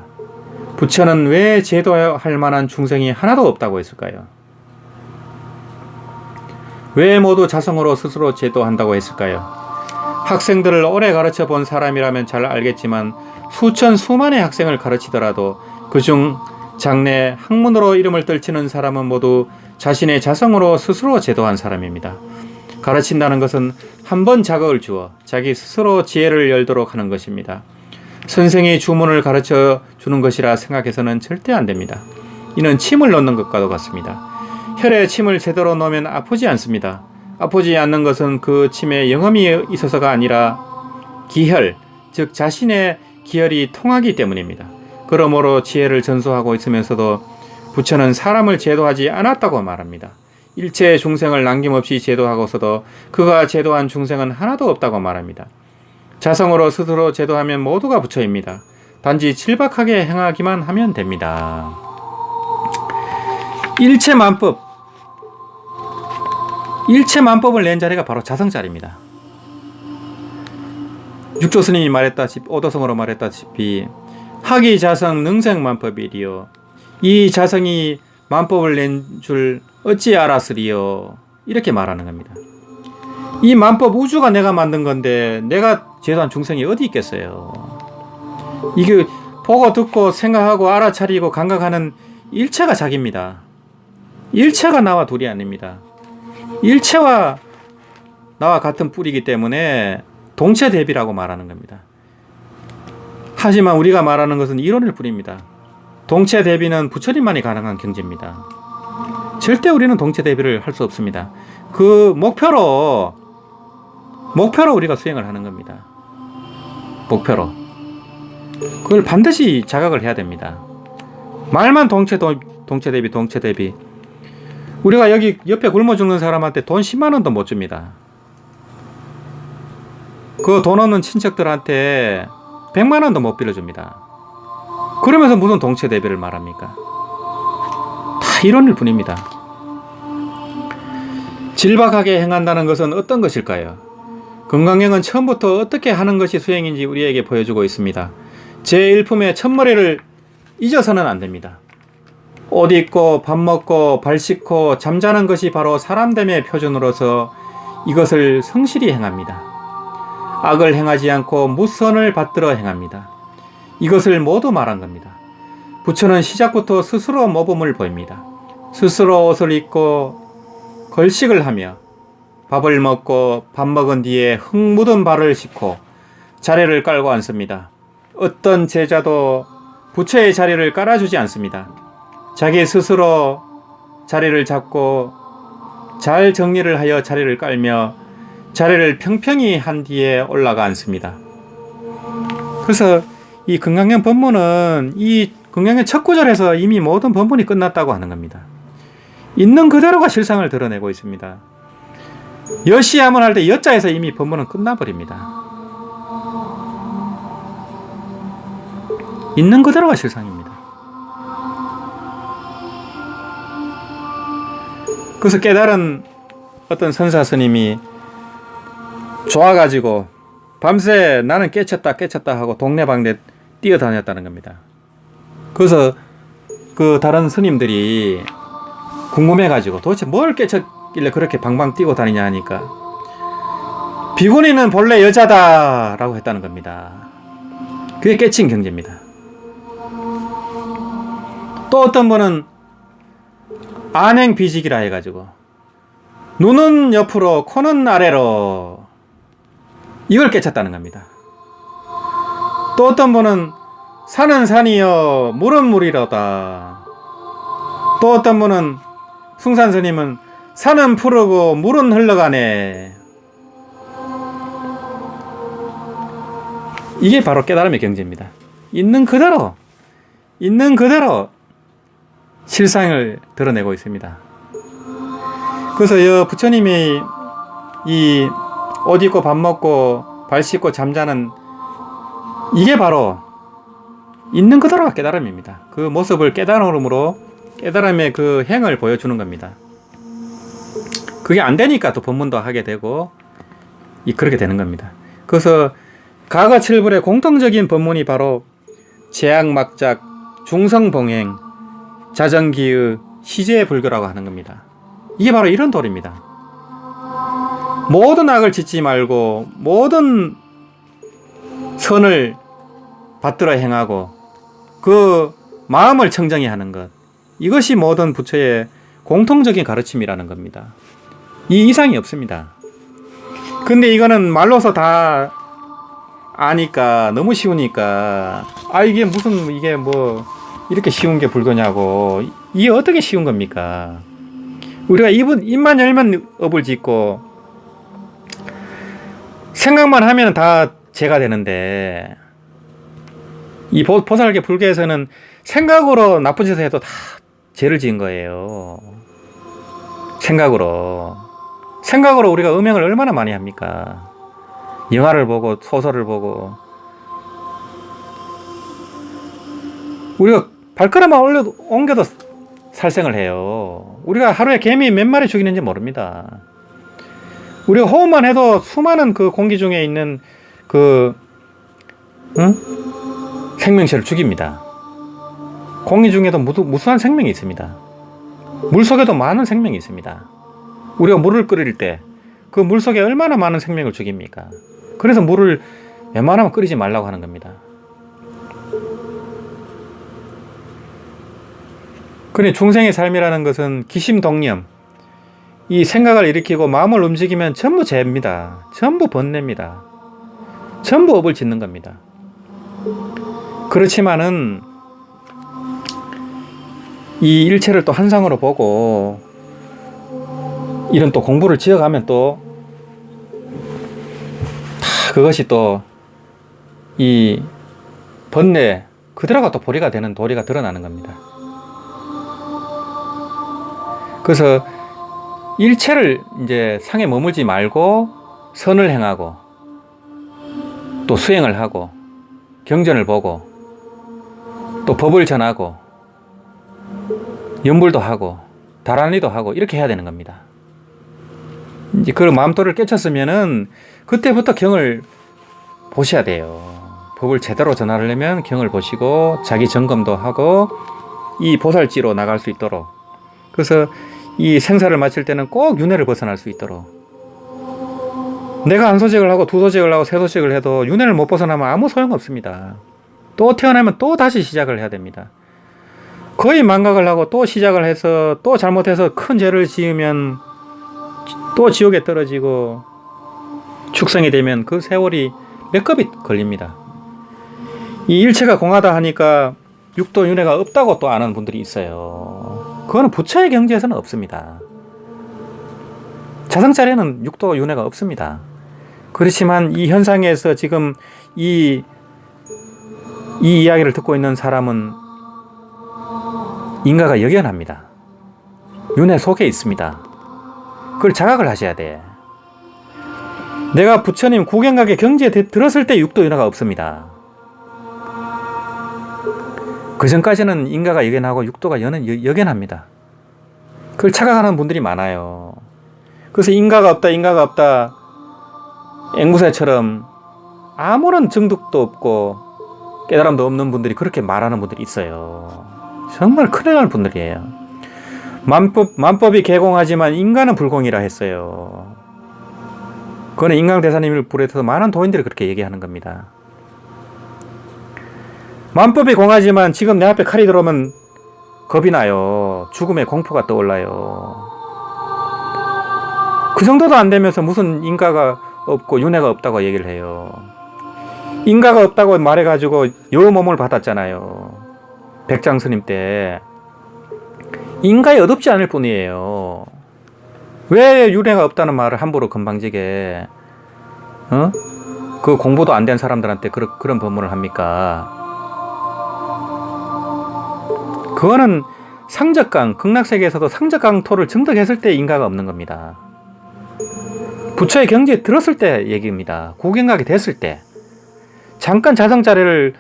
부처는 왜 제도할 만한 중생이 하나도 없다고 했을까요? 왜 모두 자성으로 스스로 제도한다고 했을까요? 학생들을 오래 가르쳐 본 사람이라면 잘 알겠지만 수천 수만의 학생을 가르치더라도 그중 장래 학문으로 이름을 떨치는 사람은 모두 자신의 자성으로 스스로 제도한 사람입니다. 가르친다는 것은 한 번 자극을 주어 자기 스스로 지혜를 열도록 하는 것입니다. 선생이 주문을 가르쳐 주는 것이라 생각해서는 절대 안 됩니다. 이는 침을 넣는 것과도 같습니다. 혈에 침을 제대로 넣으면 아프지 않습니다. 아프지 않는 것은 그 침에 영험이 있어서가 아니라 기혈, 즉 자신의 기혈이 통하기 때문입니다. 그러므로 지혜를 전수하고 있으면서도 부처는 사람을 제도하지 않았다고 말합니다. 일체 중생을 남김없이 제도하고서도 그가 제도한 중생은 하나도 없다고 말합니다. 자성으로 스스로 제도하면 모두가 부처입니다. 단지 질박하게 행하기만 하면 됩니다. 일체만법을 낸 자리가 바로 자성자리입니다. 육조 스님이 말했다시피, 오도성으로 말했다시피 학이 자성 능생만법이리요. 이 자성이 만법을 낸 줄 어찌 알았으리요. 이렇게 말하는 겁니다. 이 만법 우주가 내가 만든 건데 내가 제도한 중생이 어디 있겠어요. 이게 보고 듣고 생각하고 알아차리고 감각하는 일체가 자기입니다. 일체가 나와 둘이 아닙니다. 일체와 나와 같은 뿌리이기 때문에 동체대비라고 말하는 겁니다. 하지만 우리가 말하는 것은 이론일 뿐입니다. 동체대비는 부처님만이 가능한 경지입니다. 절대 우리는 동체대비를 할 수 없습니다. 그 목표로 우리가 수행을 하는 겁니다. 목표로. 그걸 반드시 자각을 해야 됩니다. 말만 동체대비. 우리가 여기 옆에 굶어 죽는 사람한테 돈 10만 원도 못 줍니다. 그 돈 없는 친척들한테 100만 원도 못 빌려줍니다. 그러면서 무슨 동체대비를 말합니까? 다 이론일 뿐입니다. 질박하게 행한다는 것은 어떤 것일까요? 금강경은 처음부터 어떻게 하는 것이 수행인지 우리에게 보여주고 있습니다. 제1품의 첫머리를 잊어서는 안 됩니다. 옷 입고 밥 먹고 발 씻고 잠자는 것이 바로 사람됨의 표준으로서 이것을 성실히 행합니다. 악을 행하지 않고 무선을 받들어 행합니다. 이것을 모두 말한 겁니다. 부처는 시작부터 스스로 모범을 보입니다. 스스로 옷을 입고 걸식을 하며 밥을 먹고 밥 먹은 뒤에 흙 묻은 발을 씻고 자리를 깔고 앉습니다. 어떤 제자도 부처의 자리를 깔아주지 않습니다. 자기 스스로 자리를 잡고 잘 정리를 하여 자리를 깔며 자리를 평평히 한 뒤에 올라가 앉습니다. 그래서 이 금강경 법문은 이 금강경 첫 구절에서 이미 모든 법문이 끝났다고 하는 겁니다. 있는 그대로가 실상을 드러내고 있습니다. 여시야문 할 때 여자에서 이미 법문은 끝나버립니다. 있는 그대로가 실상입니다. 그래서 깨달은 어떤 선사 스님이 좋아가지고 밤새 나는 깨쳤다 하고 동네방네 뛰어다녔다는 겁니다. 그래서 그 다른 스님들이 궁금해가지고 도대체 뭘 깨쳤길래 그렇게 방방 뛰고 다니냐 하니까 비구니는 본래 여자다라고 했다는 겁니다. 그게 깨친 경지입니다. 또 어떤 분은 안행비직이라 해가지고 눈은 옆으로 코는 아래로 이걸 깨쳤다는 겁니다. 또 어떤 분은 산은 산이여 물은 물이로다. 또 어떤 분은 숭산스님은 산은 푸르고 물은 흘러가네. 이게 바로 깨달음의 경지입니다. 있는 그대로 실상을 드러내고 있습니다. 그래서 부처님이 이 옷 입고 밥 먹고 발 씻고 잠자는 이게 바로 있는 그대로가 깨달음입니다. 그 모습을 깨달음으로 깨달음의 그 행을 보여주는 겁니다. 그게 안 되니까 또 법문도 하게 되고 그렇게 되는 겁니다. 그래서 가가칠불의 공통적인 법문이 바로 제약막작, 중성봉행, 자정기의, 시제불교라고 하는 겁니다. 이게 바로 이런 도리입니다. 모든 악을 짓지 말고 모든 선을 받들어 행하고 그 마음을 청정히 하는 것, 이것이 모든 부처의 공통적인 가르침이라는 겁니다. 이 이상이 없습니다. 근데 이거는 말로서 다 아니까, 너무 쉬우니까, 이게 무슨, 이게 뭐 이렇게 쉬운 게 불교냐고. 이게 어떻게 쉬운 겁니까? 우리가 입만 열면 업을 짓고 생각만 하면 다 죄가 되는데, 이 보살계 불교에서는 생각으로 나쁜 짓을 해도 다 죄를 지은 거예요. 생각으로 우리가 음행을 얼마나 많이 합니까? 영화를 보고 소설을 보고, 우리가 발걸음만 옮겨도 살생을 해요. 우리가 하루에 개미 몇 마리 죽이는지 모릅니다. 우리가 호흡만 해도 수많은 그 공기 중에 있는 그 생명체를 죽입니다. 공기 중에도 무수한 생명이 있습니다. 물 속에도 많은 생명이 있습니다. 우리가 물을 끓일 때 그 물 속에 얼마나 많은 생명을 죽입니까? 그래서 물을 웬만하면 끓이지 말라고 하는 겁니다. 그러니 중생의 삶이라는 것은 기심동념, 이 생각을 일으키고 마음을 움직이면 전부 죄입니다. 전부 번뇌입니다. 전부 업을 짓는 겁니다. 그렇지만은 이 일체를 또 한상으로 보고 이런 또 공부를 지어가면 또 다 그것이 또 이 번뇌 그대로가 또 보리가 되는 도리가 드러나는 겁니다. 그래서 일체를 이제 상에 머물지 말고 선을 행하고 또 수행을 하고 경전을 보고 또 법을 전하고 연불도 하고 다란리도 하고 이렇게 해야 되는 겁니다. 이제 그 마음도를 깨쳤으면은 그때부터 경을 보셔야 돼요. 법을 제대로 전하려면 경을 보시고 자기 점검도 하고 이 보살지로 나갈 수 있도록, 그래서 이 생사를 마칠 때는 꼭 윤회를 벗어날 수 있도록, 내가 한 소식을 하고 두 소식을 하고 세 소식을 해도 윤회를 못 벗어나면 아무 소용없습니다. 또 태어나면 또 다시 시작을 해야 됩니다. 거의 망각을 하고 또 시작을 해서 또 잘못해서 큰 죄를 지으면 또 지옥에 떨어지고 축생이 되면 그 세월이 몇 겁이 걸립니다. 이 일체가 공하다 하니까 육도 윤회가 없다고 또 아는 분들이 있어요. 그거는 부처의 경지에서는 없습니다. 자성자리에는 육도 윤회가 없습니다. 그렇지만 이 현상에서 지금 이 이야기를 듣고 있는 사람은 인가가 역연합니다. 윤회 속에 있습니다. 그걸 자각을 하셔야 돼. 내가 부처님 구경각의 경지에 들었을 때 육도 윤회가 없습니다. 그 전까지는 인가가 역연하고 육도가 역연합니다. 그걸 착각하는 분들이 많아요. 그래서 인가가 없다 앵무새처럼 아무런 정득도 없고 깨달음도 없는 분들이 그렇게 말하는 분들이 있어요. 정말 큰일 날 분들이에요. 만법이 개공하지만 인간은 불공이라 했어요. 그거는 인강대사님을 비롯해서 많은 도인들이 그렇게 얘기하는 겁니다. 만법이 공하지만 지금 내 앞에 칼이 들어오면 겁이 나요. 죽음의 공포가 떠올라요. 그 정도도 안 되면서 무슨 인가가 없고 윤회가 없다고 얘기를 해요. 인가가 없다고 말해가지고 요 몸을 받았잖아요. 백장스님 때. 인가에 얻없지 않을 뿐이에요. 왜 윤회가 없다는 말을 함부로 건방지게 그 공부도 안 된 사람들한테 그런 법문을 합니까? 그거는 상적강, 극락세계에서도 상적강토를 증득했을 때 인가가 없는 겁니다. 부처의 경지에 들었을 때 얘기입니다. 구경각이 됐을 때. 잠깐 자성자리를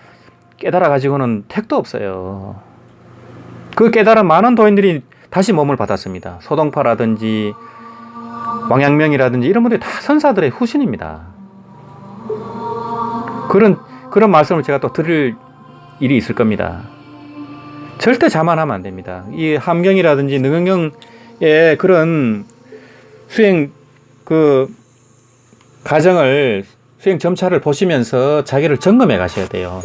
깨달아 가지고는 택도 없어요. 그 깨달은 많은 도인들이 다시 몸을 받았습니다. 소동파라든지 왕양명이라든지 이런 분들이 다 선사들의 후신입니다. 그런 말씀을 제가 또 드릴 일이 있을 겁니다. 절대 자만하면 안 됩니다. 이 함경이라든지 능은경의 그런 수행 과정을, 수행 점차를 보시면서 자기를 점검해 가셔야 돼요.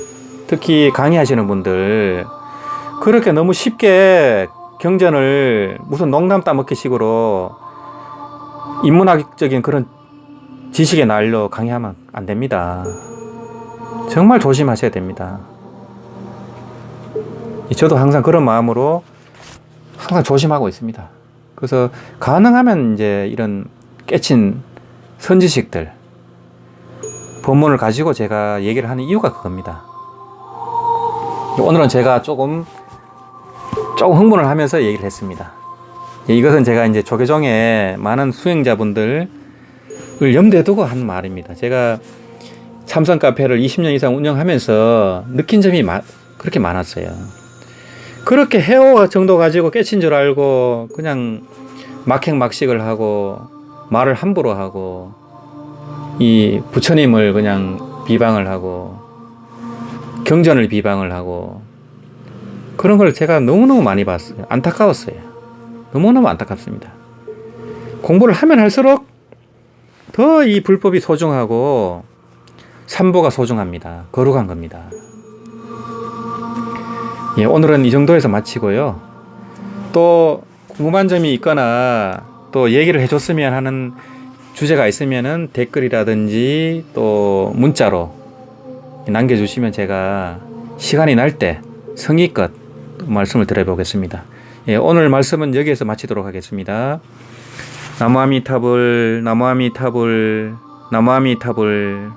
특히 강의하시는 분들, 그렇게 너무 쉽게 경전을 무슨 농담 따먹기 식으로 인문학적인 그런 지식의 날로 강의하면 안 됩니다. 정말 조심하셔야 됩니다. 저도 항상 그런 마음으로 항상 조심하고 있습니다. 그래서 가능하면 이제 이런 깨친 선지식들 본문을 가지고 제가 얘기를 하는 이유가 그겁니다. 오늘은 제가 조금 흥분을 하면서 얘기를 했습니다. 이것은 제가 이제 조계종의 많은 수행자분들을 염두에 두고 한 말입니다. 제가 참선 카페를 20년 이상 운영하면서 느낀 점이 그렇게 많았어요. 그렇게 해오 정도 가지고 깨친 줄 알고 그냥 막행막식을 하고 말을 함부로 하고 이 부처님을 그냥 비방을 하고 경전을 비방을 하고 그런 걸 제가 너무너무 많이 봤어요. 안타까웠어요. 너무너무 안타깝습니다. 공부를 하면 할수록 더 이 불법이 소중하고 삼보가 소중합니다. 거룩한 겁니다. 예, 오늘은 이 정도에서 마치고요. 또 궁금한 점이 있거나 또 얘기를 해줬으면 하는 주제가 있으면은 댓글이라든지 또 문자로 남겨주시면 제가 시간이 날 때 성의껏 말씀을 드려보겠습니다. 예, 오늘 말씀은 여기에서 마치도록 하겠습니다. 나무아미타불, 나무아미타불, 나무아미타불.